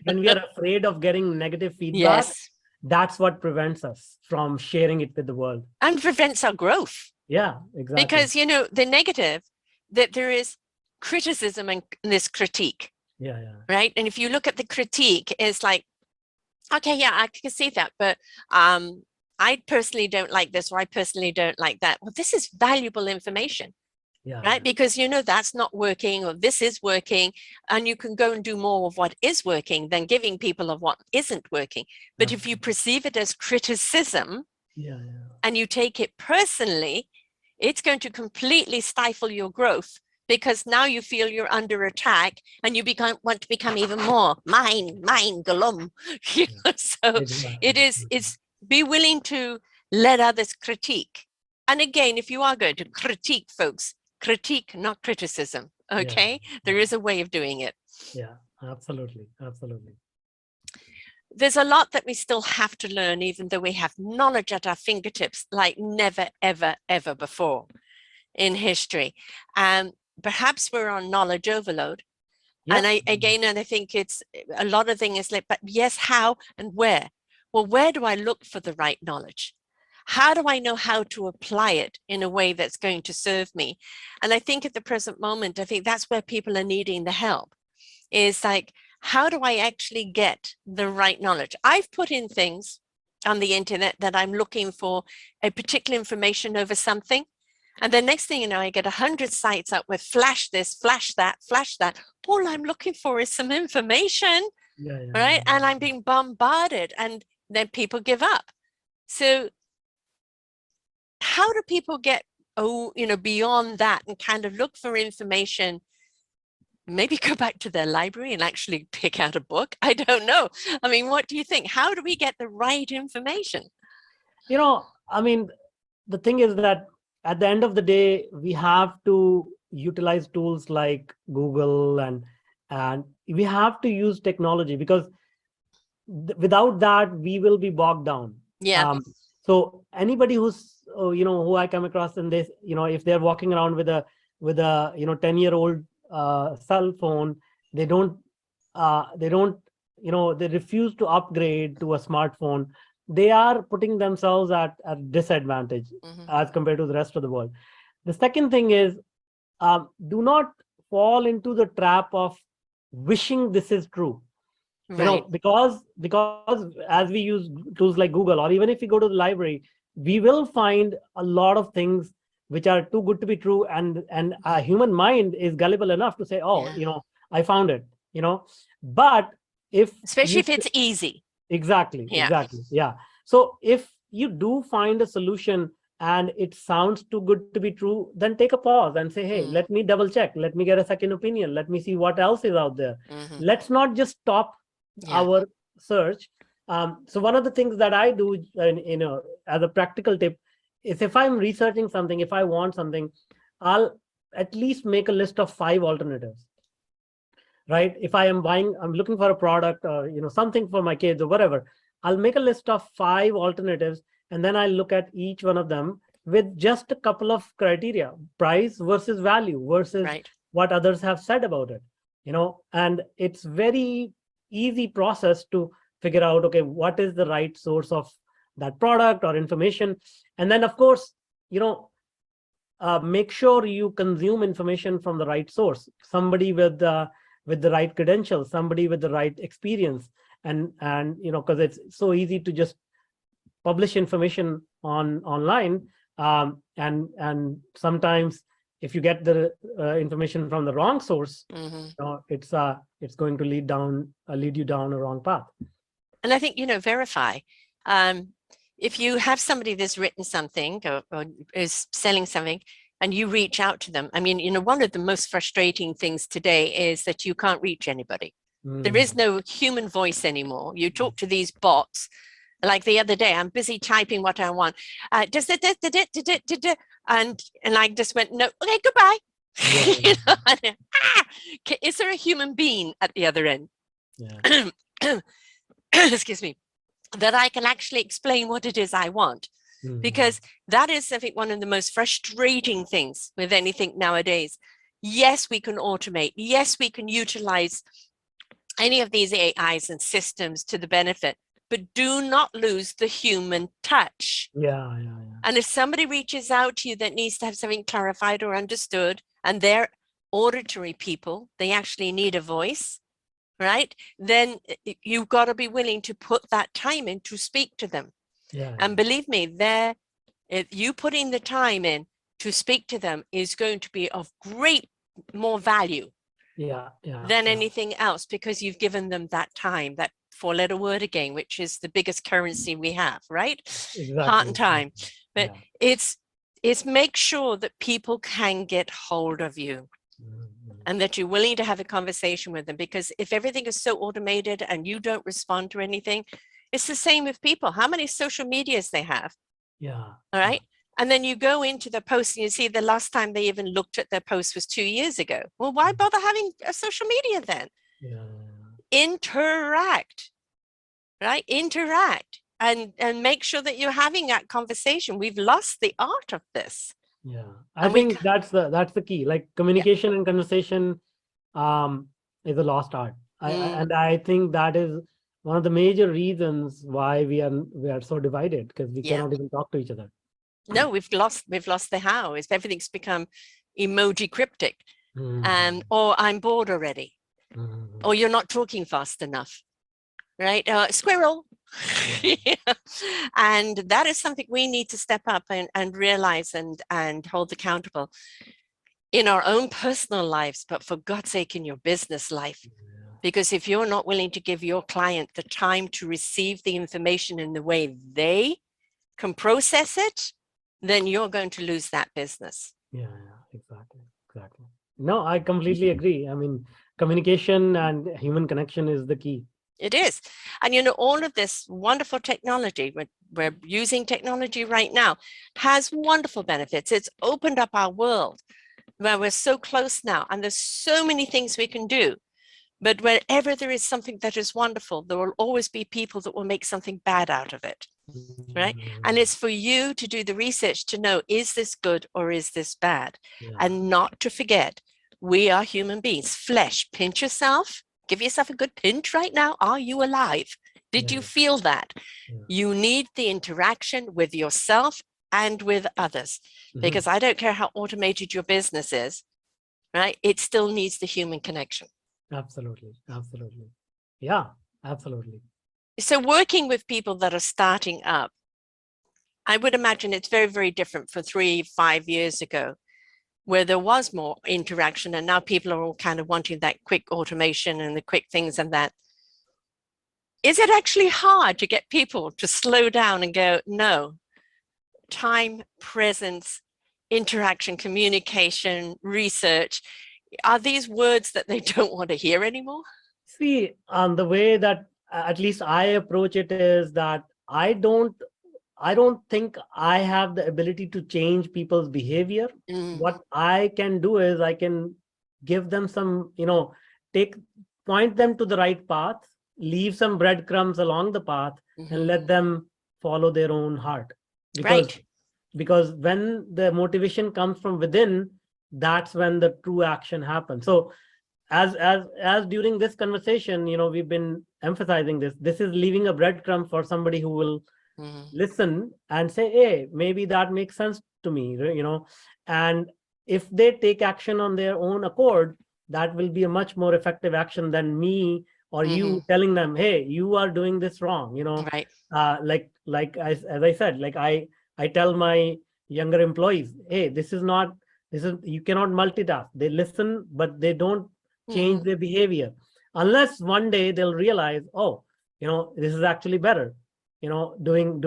when we are afraid of getting negative feedback, Yes. that's what prevents us from sharing it with the world. And prevents our growth. Yeah, exactly. Because, the negative, that there is criticism and this critique, Yeah, yeah, right? And if you look at the critique, it's like, okay, yeah, I can see that, but I personally don't like this, or I personally don't like that. Well, this is valuable information, yeah, right? Because that's not working, or this is working, and you can go and do more of what is working than giving people of what isn't working. yeah, But if you perceive it as criticism yeah, yeah, and you take it personally, it's going to completely stifle your growth, because now you feel you're under attack and you want to become even more mine, galum. yeah. So Exactly. it's be willing to let others critique. And again, if you are going to critique folks, critique, not criticism. Yeah, Okay, there is a way of doing it. yeah, absolutely, absolutely. There's a lot that we still have to learn, even though we have knowledge at our fingertips like never, ever, ever before in history. Perhaps we're on knowledge overload. And Yep. I think it's a lot of things like, but yes, how and where? Well, where do I look for the right knowledge? How do I know how to apply it in a way that's going to serve me? And I think at the present moment, I think that's where people are needing the help, is like, how do I actually get the right knowledge? I've put in things on the internet that I'm looking for a particular information over something. And the next thing you know, I get 100 sites up with flash this, flash that, flash that. All I'm looking for is some information, Yeah, yeah, right? And I'm being bombarded, and then people give up. So how do people get, beyond that and kind of look for information? Maybe go back to their library and actually pick out a book. I don't know. I mean, what do you think? How do we get the right information? you know, I mean, the thing is that at the end of the day, we have to utilize tools like Google, and we have to use technology, because without that we will be bogged down. Yeah. So anybody who's who I come across in this, if they're walking around with a 10-year-old cell phone, they don't they refuse to upgrade to a smartphone. They are putting themselves at a disadvantage Hmm. as compared to the rest of the world. The second thing is, do not fall into the trap of wishing this is true, Right. because as we use tools like Google, or even if we go to the library, we will find a lot of things which are too good to be true, and a human mind is gullible enough to say, oh, Yeah. I found it. But if Especially you if it's easy. exactly, Yeah. exactly, yeah. So if you do find a solution and it sounds too good to be true, then take a pause and say, hey, Mm. let me double check, let me get a second opinion, let me see what else is out there. Hmm. Let's not just stop Yeah. our search. So one of the things that I do, as a practical tip, is if I'm researching something, if I want something, I'll at least make a list of 5 alternatives. Right? If I'm looking for a product, or something for my kids or whatever, I'll make a list of 5 alternatives, and then I look at each one of them with just a couple of criteria: price versus value versus Right. what others have said about it. And it's very easy process to figure out, okay, what is the right source of that product or information. And then, of course, make sure you consume information from the right source, somebody with the right credentials, somebody with the right experience. And because it's so easy to just publish information online, and sometimes if you get the information from the wrong source, Hmm. it's going to lead you down a wrong path. And I think, verify. Um, if you have somebody that's written something or is selling something and you reach out to them, I mean, one of the most frustrating things today is that you can't reach anybody. There is no human voice anymore. You talk to these bots. Like the other day, I'm busy typing what I want. Just and I just went, no, okay, goodbye. Is there a human being at the other end? Yeah. Excuse me, that I can actually explain what it is I want. Because that is, I think, one of the most frustrating things with anything nowadays. Yes, we can automate. Yes, we can utilize any of these AIs and systems to the benefit, but do not lose the human touch. Yeah. And if somebody reaches out to you that needs to have something clarified or understood, and they're auditory people, they actually need a voice, right? Then you've got to be willing to put that time in to speak to them. Yeah. And believe me, you putting the time in to speak to them is going to be of great more value than anything else, because you've given them that time, that 4-letter word again, which is the biggest currency we have, right? Exactly. Heart and time. But it's make sure that people can get hold of you and that you're willing to have a conversation with them, because if everything is so automated and you don't respond to anything, it's the same with people. How many social medias they have? Yeah. All right. And then you go into the post and you see the last time they even looked at their post was 2 years ago. Well, why bother having a social media then? Yeah. Interact, right? Interact and make sure that you're having that conversation. We've lost the art of this. Yeah. I think that's the key. Like communication and conversation is a lost art. And I think that is one of the major reasons why we are so divided, because we cannot even talk to each other. No, we've lost the how. Is everything's become emoji cryptic, or I'm bored already, or you're not talking fast enough, right? Squirrel. And that is something we need to step up and realize and hold accountable in our own personal lives, but for God's sake, in your business life. Because if you're not willing to give your client the time to receive the information in the way they can process it, then you're going to lose that business. Yeah, exactly. No, I completely agree. I mean, communication and human connection is the key. It is. And all of this wonderful technology, we're using technology right now, has wonderful benefits. It's opened up our world where we're so close now, and there's so many things we can do. But wherever there is something that is wonderful, there will always be people that will make something bad out of it, right? And it's for you to do the research to know, is this good or is this bad? And not to forget, we are human beings, flesh. Pinch yourself, give yourself a good pinch right now. Are you alive? Did you feel that? You need the interaction with yourself and with others, because I don't care how automated your business is, right? It still needs the human connection. Absolutely. Yeah, absolutely. So working with people that are starting up, I would imagine it's very, very different for 3-5 years ago, where there was more interaction, and now people are all kind of wanting that quick automation and the quick things and that. Is it actually hard to get people to slow down and go, no, time, presence, interaction, communication, research, are these words that they don't want to hear anymore? See, the way that at least I approach it is that I don't think I have the ability to change people's behavior. What I can do is I can give them some, point them to the right path, leave some breadcrumbs along the path, and let them follow their own heart. Because when the motivation comes from within, that's when the true action happens. So as during this conversation, we've been emphasizing this. This is leaving a breadcrumb for somebody who will listen and say, hey, maybe that makes sense to me, and if they take action on their own accord, that will be a much more effective action than me or Mm-hmm. you telling them, hey, you are doing this wrong, Right. as I said, like I tell my younger employees, hey, this is you cannot multitask. They listen, but they don't change Mm-hmm. their behavior unless one day they'll realize, oh, this is actually better. Avoiding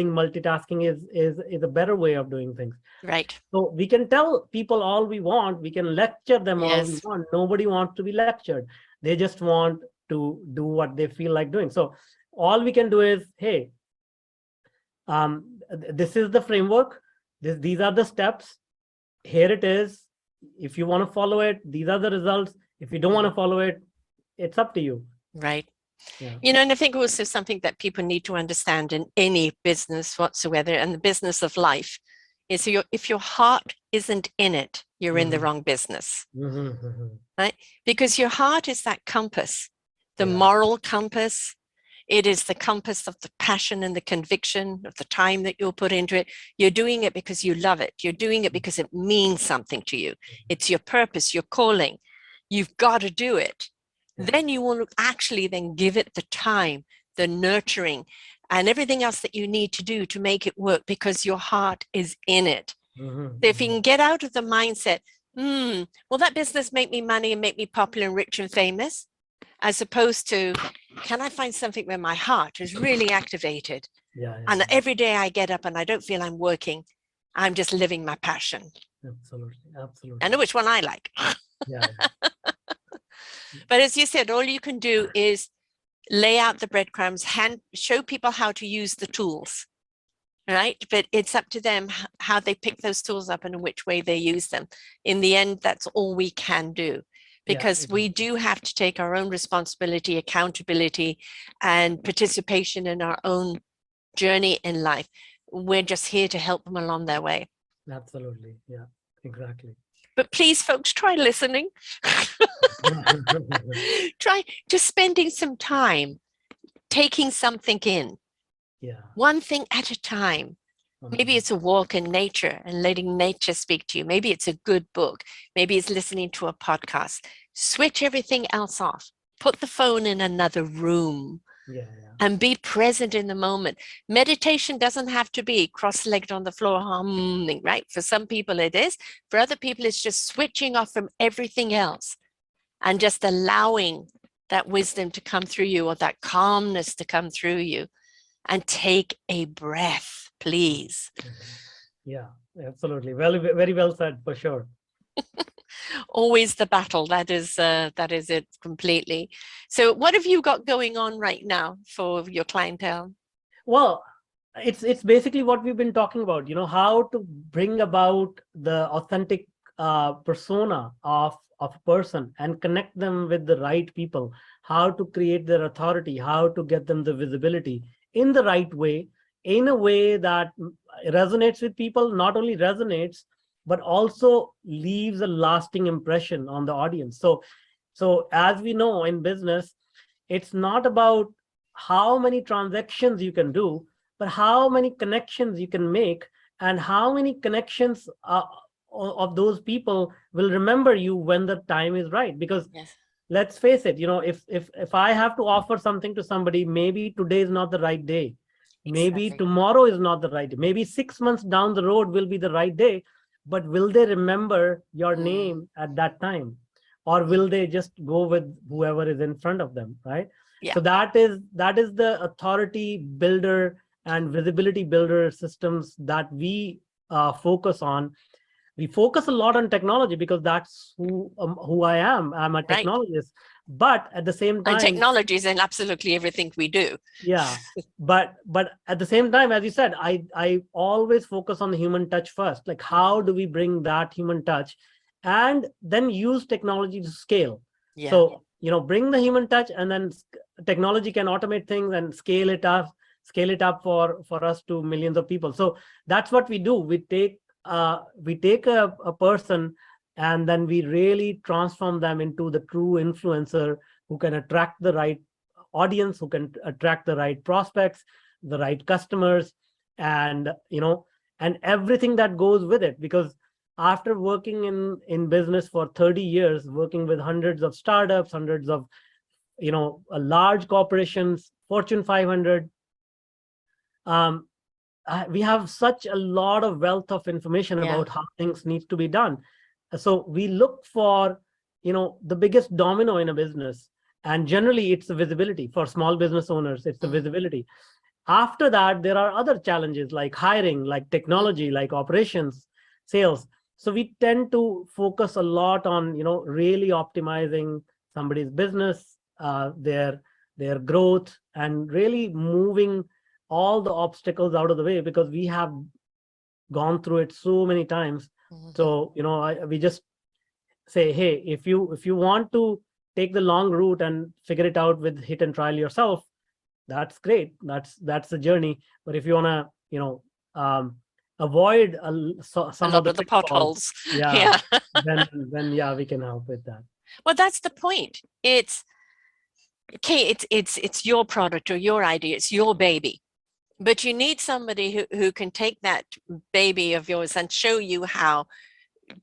multitasking is a better way of doing things. Right. So we can tell people all we want, we can lecture them all we Yes. want. Nobody wants to be lectured. They just want to do what they feel like doing. So all we can do is, hey, this is the framework. These are the steps. Here it is. If you want to follow it, these are the results. If you don't want Mhm. to follow it, it's up to you. Right. Yeah. And I think also something that people need to understand in any business whatsoever, and the business of life, is if your heart isn't in it, you're in the Mhm. wrong business, Mhm, mhm. right? Because your heart is that compass, the Yeah. moral compass. It is the compass of the passion and the conviction of the time that you'll put into it. You're doing it because you love it. You're doing it because it means something to you. It's your purpose, your calling. You've got to do it. Yeah. Then you will actually then give it the time, the nurturing, and everything else that you need to do to make it work because your heart is in it. Mhm, So if you mhm. can get out of the mindset, will that business make me money and make me popular and rich and famous? As opposed to, can I find something where my heart is really activated? Yeah, yeah, And every day I get up and I don't feel I'm working, I'm just living my passion. absolutely, I know absolutely. which one I like. Yeah, But as you said, all you can do is lay out the breadcrumbs, show people how to use the tools, right? But it's up to them how they pick those tools up and in which way they use them. In the end, that's all we can do, yeah, because we do have to take our own responsibility, accountability, and participation in our own journey in life. We're just here to help them along their way. absolutely. Yeah, exactly. But please, folks, try listening. Try just spending some time taking something in, Yeah. one thing at a time. Maybe Mhm. it's a walk in nature and letting nature speak to you. Maybe it's a good book. Maybe it's listening to a podcast. Switch everything else off. Put the phone in another room Yeah, yeah. and be present in the moment. Meditation doesn't have to be cross-legged on the floor humming, right? For some people it is. For other people, it's just switching off from everything else and just allowing that wisdom to come through you, or that calmness to come through you, and take a breath, please. Mhm. Yeah, absolutely. Well, very well said for sure. Always the battle. That is it completely. So what have you got going on right now for your clientele? Well, it's basically what we've been talking about, how to bring about the authentic persona of a person and connect them with the right people, how to create their authority, how to get them the visibility in the right way, in a way that resonates with people, not only resonates, but also leaves a lasting impression on the audience. So as we know in business, it's not about how many transactions you can do, but how many connections you can make, and how many connections of those people will remember you when the time is right. Because Yes, let's face it, if I have to offer something to somebody, maybe today is not the right day. Maybe exactly. tomorrow is not the right day. Maybe 6 months down the road will be the right day, but will they remember your Mm, name at that time? Or mm, will they just go with whoever is in front of them, right? yeah, So that is the authority builder and visibility builder systems that we focus on. We focus a lot on technology because that's who I am. I'm a right. technologist, but at the same And time, technology is in absolutely everything we do. yeah, but at the same time, as you said, I always focus on the human touch first. Like, how do Mm, we bring that human touch, and then use technology to scale? yeah, So bring the human touch, and then technology can automate things and scale it up for us to millions of people. So that's what we do. We take a person, and then we really transform them into the true influencer who can attract the right audience, who can attract the right prospects, the right customers, and and everything that goes with it. Because after working in business for 30 years, working with hundreds of startups, hundreds of large corporations, Fortune 500, um, we have such a lot of wealth of information Yeah. about how things need to be done. So we look for the biggest domino in a business, and generally it's the visibility. For small business owners, it's the Mm. visibility. After that, there are other challenges like hiring, like technology, like operations, sales. So we tend to focus a lot on really optimizing somebody's business, their growth, and really moving all the obstacles out of the way, because we have gone through it so many times. Mhm. So we just say, hey, if you want to take the long route and figure it out with hit and trial yourself, that's great. That's the journey. But if you want to avoid A some of lot the of the pitfalls, potholes. yeah, Yeah. then yeah, we can help with that. Well, that's the point. It's okay. It's your product or your idea. It's your baby. But you need somebody who can take that baby of yours and show you how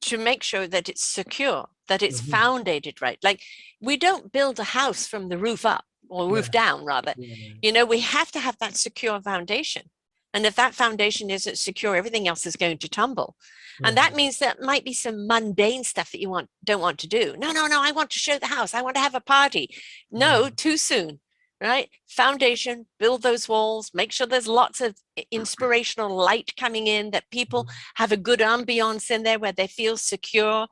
to make sure that it's secure, that it's Mhm. founded right. Like, we don't build a house from the roof up, or Yeah, roof down rather. yeah, We have to have that secure foundation. And if that foundation isn't secure, everything else is going to tumble. And yeah. that means that might be some mundane stuff that you don't want to do. No, no, no, I want to show the house. I want to have a party. No, Mm. too soon. Right? Foundation, build those walls, make sure there's lots of inspirational light coming in, that people have a good ambiance in there where they feel secure.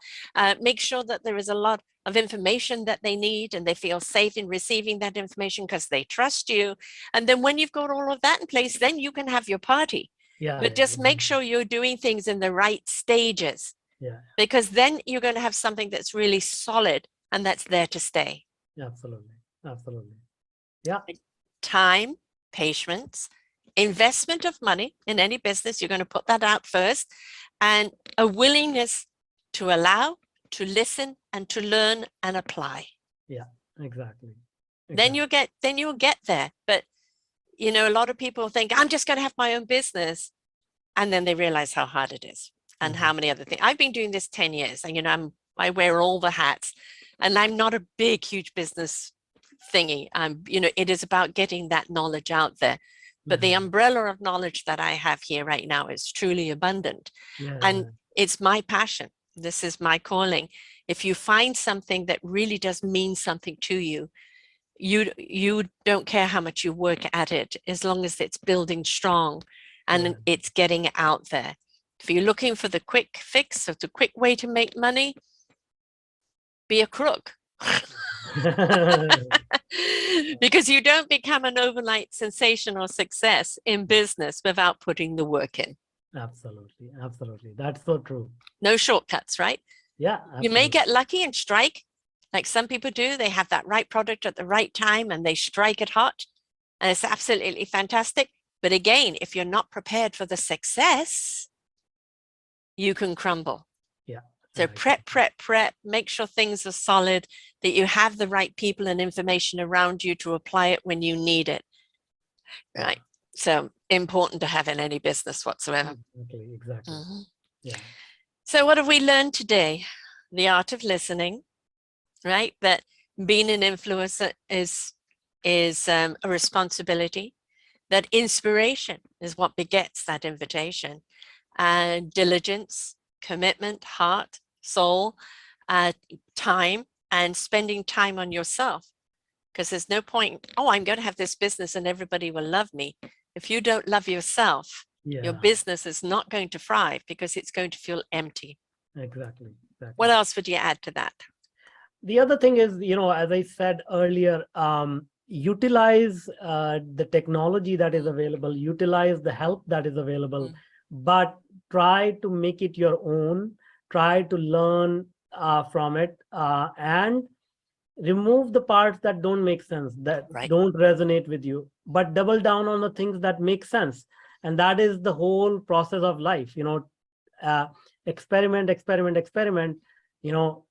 Make sure that there is a lot of information that they need and they feel safe in receiving that information because they trust you. And then when you've got all of that in place, then you can have your party. Yeah, But yeah, just make sure you're doing things in the right stages, yeah, because then you're going to have something that's really solid and that's there to stay. yeah, absolutely, absolutely. Yeah, Time, patience, investment of money in any business, you're going to put that out first, and a willingness to allow, to listen, and to learn and apply. yeah, exactly, Then exactly. you'll get there. But a lot of people think, I'm just going to have my own business, and then they realize how hard it is and Mhm. how many other things. I've been doing this 10 years, and I wear all the hats, and I'm not a big huge business thingy. It is about getting that knowledge out there. But the Mhm. umbrella of knowledge that I have here right now is truly abundant. Yeah, And yeah, it's my passion. This is my calling. If you find something that really does mean something to you, you don't care how much you work at it, as long as it's building strong and yeah. it's getting out there. If you're looking for the quick fix or the quick way to make money, be a crook. Because you don't become an overnight sensation or success in business without putting the work in. Absolutely, absolutely. That's so true. No shortcuts, right? Yeah, You may absolutely. get lucky and strike, like some people do. They have that right product at the right time and they strike it hot, and it's absolutely fantastic. But again, if you're not prepared for the success, you can crumble. Yeah, So right. prep, prep, prep, make sure things are solid, that you have the right people and information around you to apply it when you need it. Yeah, Right. So important to have in any business whatsoever. exactly, exactly. Mhm. Yeah, So what have we learned today? The art of listening, right? That being an influencer is a responsibility. That inspiration is what begets that invitation. And diligence, commitment, heart, soul, uh, time, and spending time on yourself. Because there's no point, oh, I'm going to have this business and everybody will love me. If you don't love yourself, your yeah, business is not going to thrive because it's going to feel empty. exactly, What exactly. else would you add to that? The other thing is, as I said earlier, utilize the technology that is Mm, available, utilize the help that is available, mm, but try to make it your own. Try to learn from it, and remove the parts that don't make sense, that right. don't resonate with you, but double down on the things that make sense. And that is the whole process of life. Uh, experiment, experiment, experiment. You know,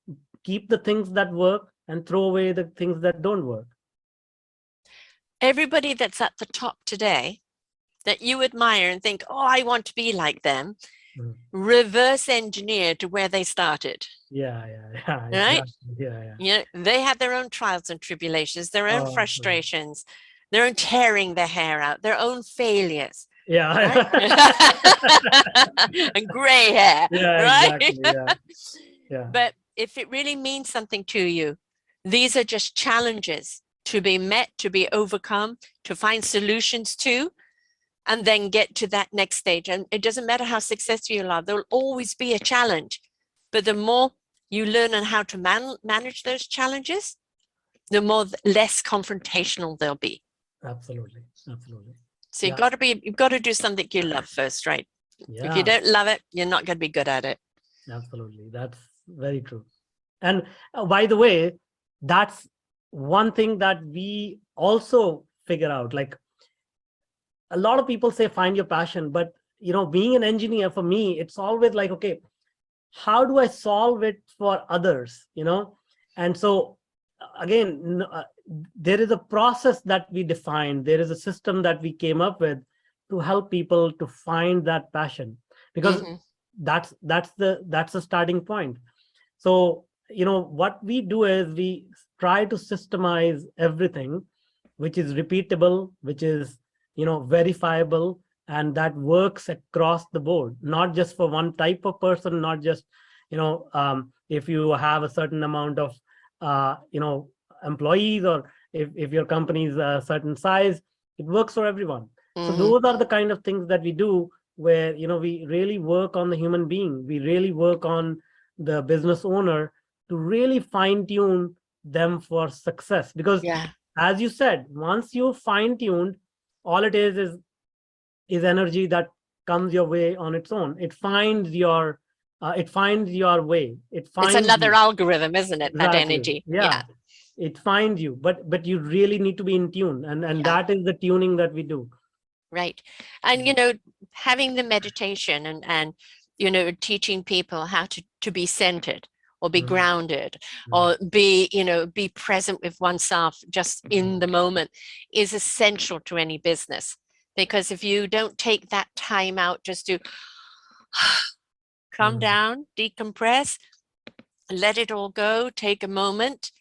keep the things that work and throw away the things that don't work. Everybody that's at the top today that you admire and think, oh, I want to be like them, Mm. reverse engineer to where they started, Yeah, right? exactly. Yeah. You know, they had their own trials and tribulations, their own Oh, frustrations, their own tearing their hair out, their own failures, right? yeah. And gray hair, Yeah, right? exactly. Yeah. But if it really means something to you, these are just challenges to be met, to be overcome, to find solutions to, and then get to that next stage. And it doesn't matter how successful you are, there'll always be a challenge. But the more you learn on how to manage those challenges, the more less confrontational they'll be. Absolutely. So Yeah. you've got to do something you love first, right? If you Yeah, don't love it, you're not going to be good at it. absolutely. That's very true. And by the way, that's one thing that we also figure out. Like, a lot of people say find your passion, but being an engineer, for me, it's always like, okay, how do I solve it for others? And so again, there is a process that we defined, there is a system that we came up with to help people to find that passion, because Mm-hmm. that's the starting point. So what we do is we try to systemize everything which is repeatable, which is verifiable, and that works across the board, not just for one type of person, not just if you have a certain amount of employees, or if your company is a certain size, it works for everyone. So Mm-hmm. those are the kind of things that we do, where we really work on the human being, we really work on the business owner, to really fine tune them for success. Because Yeah. as you said, once you fine tuned, all it is energy that comes your way on its own. It finds your way, it It's finds another you. algorithm, isn't it? That Exactly. energy. Yeah. Yeah. It finds you, but you really need to be in tune, and Yeah. that is the tuning that we do. Right. And, having the meditation and teaching people how to be centered or be Mm, grounded mm, or be present with oneself just in the moment is essential to any business. Because if you don't take that time out just to calm mm, down, decompress, let it all go, take a moment.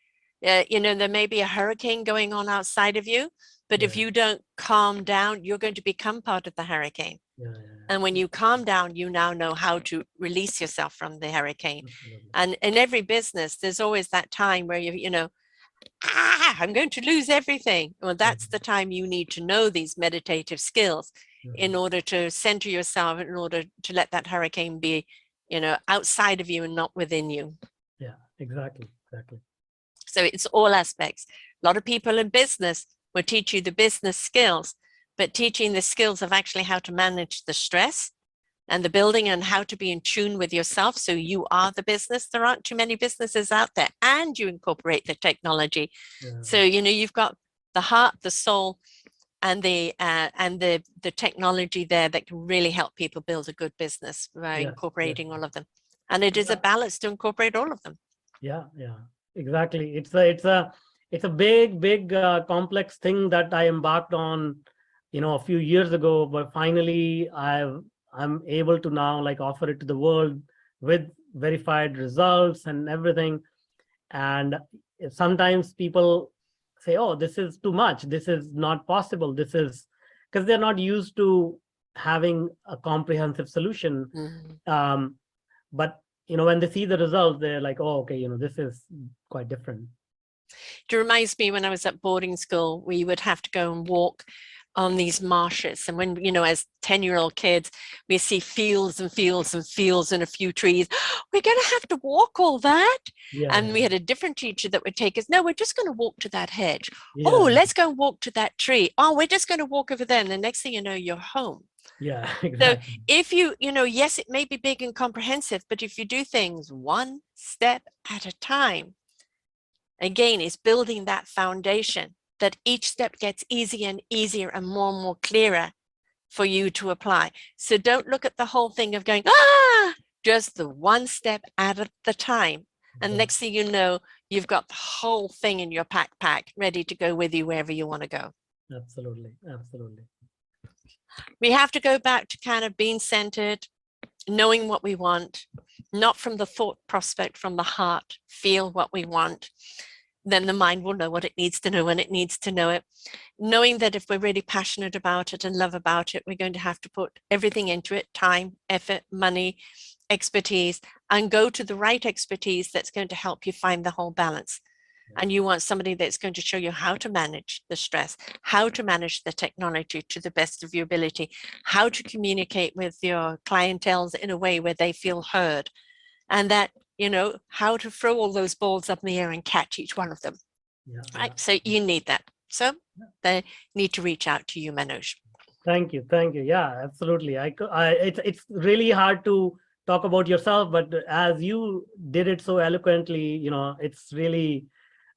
There may be a hurricane going on outside of you, but if yeah, you don't calm down, you're going to become part of the hurricane. yeah. And when you calm down, you now know how to release yourself from the hurricane. Absolutely. And in every business, there's always that time where I'm going to lose everything. Well, that's the Mhm, time you need to know these meditative skills in mhm. order to center yourself, in order to let that hurricane be, outside of you and not within you. Yeah, exactly. So it's all aspects. A lot of people in business will teach you the business skills, but teaching the skills of actually how to manage the stress and the building and how to be in tune with yourself. So you are the business. There aren't too many businesses out there, and you incorporate the technology. Yeah, So, you've got the heart, the soul, and the technology there that can really help people build a good business by yes. incorporating all of them. And it is a balance to incorporate all of them. Yeah, exactly. It's a big complex thing that I embarked on, a few years ago. But finally, I'm able to now, like, offer it to the world with verified results and everything. And sometimes people say, "Oh, this is too much. This is not possible. This is," because they're not used to having a comprehensive solution. Mhm. Um, but when they see the results, they're like, oh, okay, this is quite different. It reminds me when I was at boarding school, we would have to go and walk on these marshes. And when, as 10-year-old kids, we see fields and fields and fields and a few trees. We're going to have to walk all that. And Yeah, we had a different teacher that would take us, no, we're just going to walk to that hedge. Oh, yeah, let's go walk to that tree. Oh, we're just going to walk over there. And the next thing you know, you're home. yeah. So Exactly. if yes, it may be big and comprehensive, but if you do things one step at a time, again, it's building that foundation that each step gets easier and easier and more clearer for you to apply. So don't look at the whole thing of going, just the one step at the time. And Yeah, next thing you know, you've got the whole thing in your backpack ready to go with you wherever you want to go. absolutely. We have to go back to kind of being centered, knowing what we want, not from the thought prospect, from the heart, feel what we want. Then the mind will know what it needs to know when it needs to know it. Knowing that if we're really passionate about it and love about it, we're going to have to put everything into it, time, effort, money, expertise, and go to the right expertise that's going to help you find the whole balance. And you want somebody that's going to show you how to manage the stress, how to manage the technology to the best of your ability, how to communicate with your clientele in a way where they feel heard, and that, how to throw all those balls up in the air and catch each one of them. Right. So you need that. So they need to reach out to you, Manuj. Thank you. Yeah, absolutely. It's really hard to talk about yourself, but as you did it so eloquently, it's really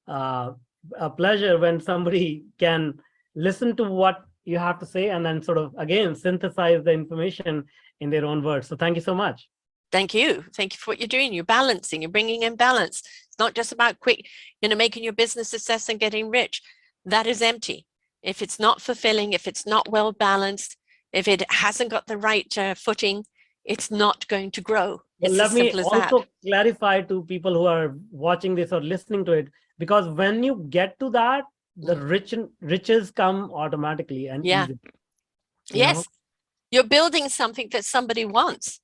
a pleasure when somebody can listen to what you have to say and then sort of, again, synthesize the information in their own words. So thank you so much. Thank you. Thank you for what you're doing. You're balancing, you're bringing in balance. It's not just about making your business success and getting rich. That is empty. If it's not fulfilling, if it's not well balanced, if it hasn't got the right footing, it's not going to grow. Well, it's let as me simple as also that. clarify to people who are watching this or listening to it, because when you get to that, the riches come automatically and easy. Yes, you're building something that somebody wants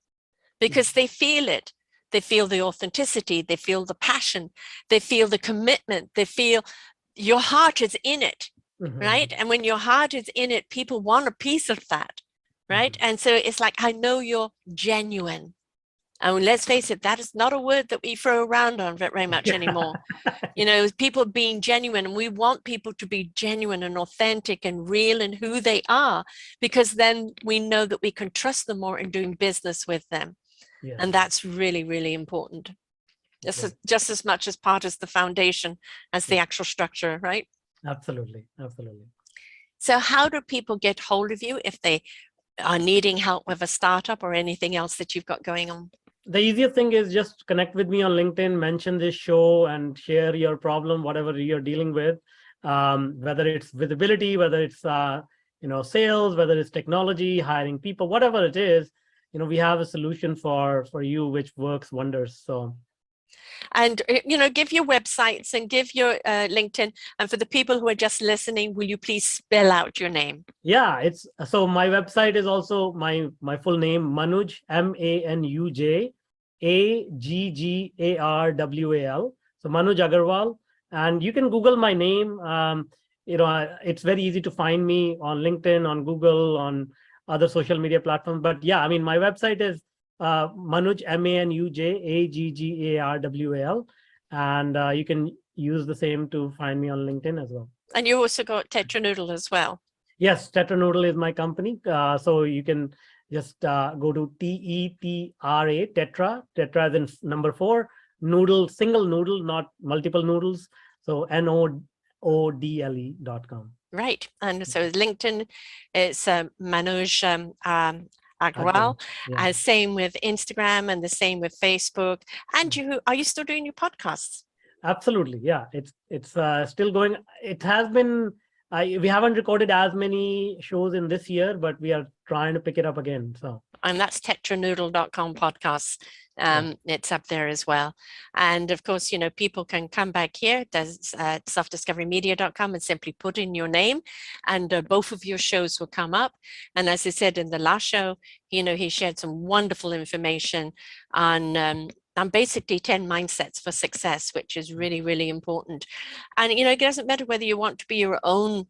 because they feel it. They feel the authenticity, they feel the passion, they feel the commitment, they feel your heart is in it, right? And when your heart is in it, people want a piece of that, right? And so it's like, I know you're genuine. And let's face it, that is not a word that we throw around on very much anymore. People being genuine, and we want people to be genuine and authentic and real in who they are, because then we know that we can trust them more in doing business with them. Yes. And that's really, really important. Just as much as part as the foundation as the actual structure, right? Absolutely. So how do people get hold of you if they are needing help with a startup or anything else that you've got going on? The easiest thing is just connect with me on LinkedIn, mention this show and share your problem, whatever you're dealing with, whether it's visibility, whether it's sales, whether it's technology, hiring people, whatever it is, we have a solution for you which works wonders. So, and give your websites and give your LinkedIn, and for the people who are just listening, will you please spell out your name? Yeah, so my website is also my full name, Manuj, Manuj Aggarwal. So Manuj Aggarwal, and you can Google my name. It's very easy to find me on LinkedIn, on Google, on other social media platforms. But yeah, I mean, my website is Manuj, Manuj Aggarwal, and you can use the same to find me on LinkedIn as well. And you also got Tetra Noodle as well. Yes, Tetra Noodle is my company. So you can just go to TETRA, Tetra is in number 4, noodle, single noodle, not multiple noodles. So NOODLE.com. Right. And so LinkedIn, it's Manuj Aggarwal. Yeah. Same with Instagram and the same with Facebook. And are you still doing your podcasts? Absolutely. Yeah, it's still going. It has been. We haven't recorded as many shows in this year, but we are trying to pick it up again. So, and that's tetranoodle.com podcasts. It's up there as well. And of course, people can come back here, selfdiscoverymedia.com, and simply put in your name, and both of your shows will come up. And as I said in the last show, he shared some wonderful information on basically 10 mindsets for success, which is really, really important. And, it doesn't matter whether you want to be your own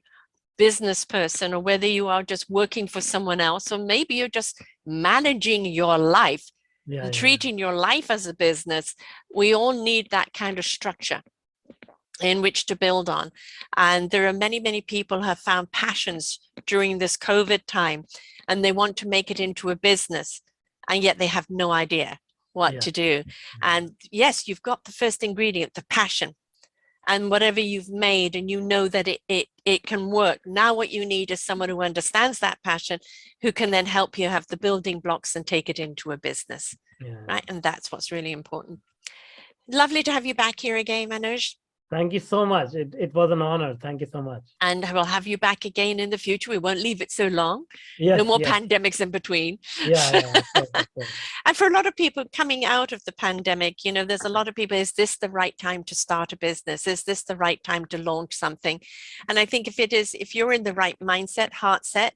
business person or whether you are just working for someone else, or maybe you're just managing your life and treating your life as a business. We all need that kind of structure in which to build on. And there are many, many people who have found passions during this COVID time, and they want to make it into a business, and yet they have no idea what to do. And yes, you've got the first ingredient, the passion, and whatever you've made, and that it can work. Now what you need is someone who understands that passion, who can then help you have the building blocks and take it into a business. Right. And that's what's really important. Lovely to have you back here again, Manuj. Thank you so much. It was an honor. Thank you so much. And we'll have you back again in the future. We won't leave it so long. No Yes, more yes. pandemics in between. Yeah, of course, of course. And for a lot of people coming out of the pandemic, there's a lot of people, is this the right time to start a business? Is this the right time to launch something? And I think if you're in the right mindset, heart set,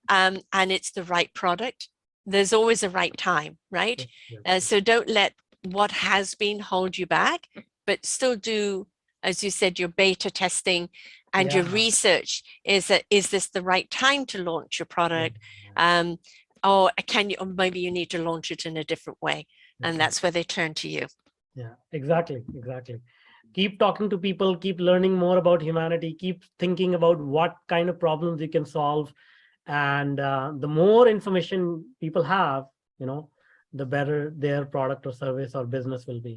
and it's the right product, there's always a right time, right? Yes, yes. So don't let what has been hold you back, but still do, as you said, your beta testing and your Yeah, research. Is this the right time to launch your yeah, product? yeah. Or or maybe you need to launch it in a different way. And Okay. that's where they turn to you. Yeah, exactly, exactly. Keep talking to people, keep learning more about humanity, keep thinking about what kind of problems you can solve. And the more information people have, you know, the better their product or service or business will be.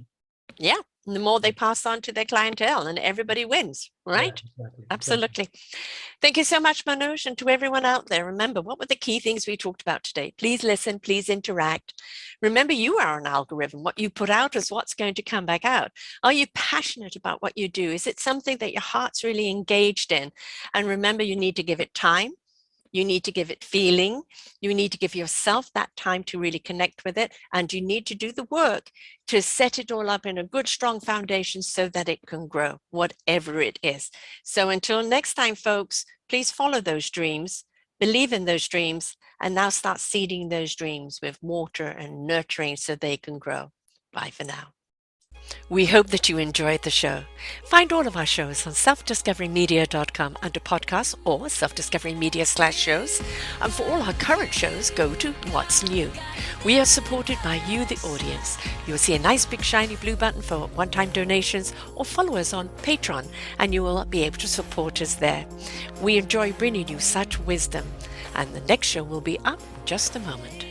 Yeah. And the more they Yeah, pass on to their clientele, and everybody wins, yeah, right? exactly, exactly. Absolutely. Thank you so much, Manoj. And to everyone out there, remember, what were the key things we talked about today? Please listen, please interact. Remember, you are an algorithm. What you put out is what's going to come back out. Are you passionate about what you do? Is it something that your heart's really engaged in? And remember, you need to give it time. You need to give it feeling. You need to give yourself that time to really connect with it. And you need to do the work to set it all up in a good, strong foundation so that it can grow, whatever it is. So until next time, folks, please follow those dreams, believe in those dreams, and now start seeding those dreams with water and nurturing so they can grow. Bye for now. We hope that you enjoyed the show. Find all of our shows on selfdiscoverymedia.com under podcasts or self-discovery-media/shows. And for all our current shows, go to What's New. We are supported by you, the audience. You'll see a nice big shiny blue button for one-time donations, or follow us on Patreon and you will be able to support us there. We enjoy bringing you such wisdom, and the next show will be up in just a moment.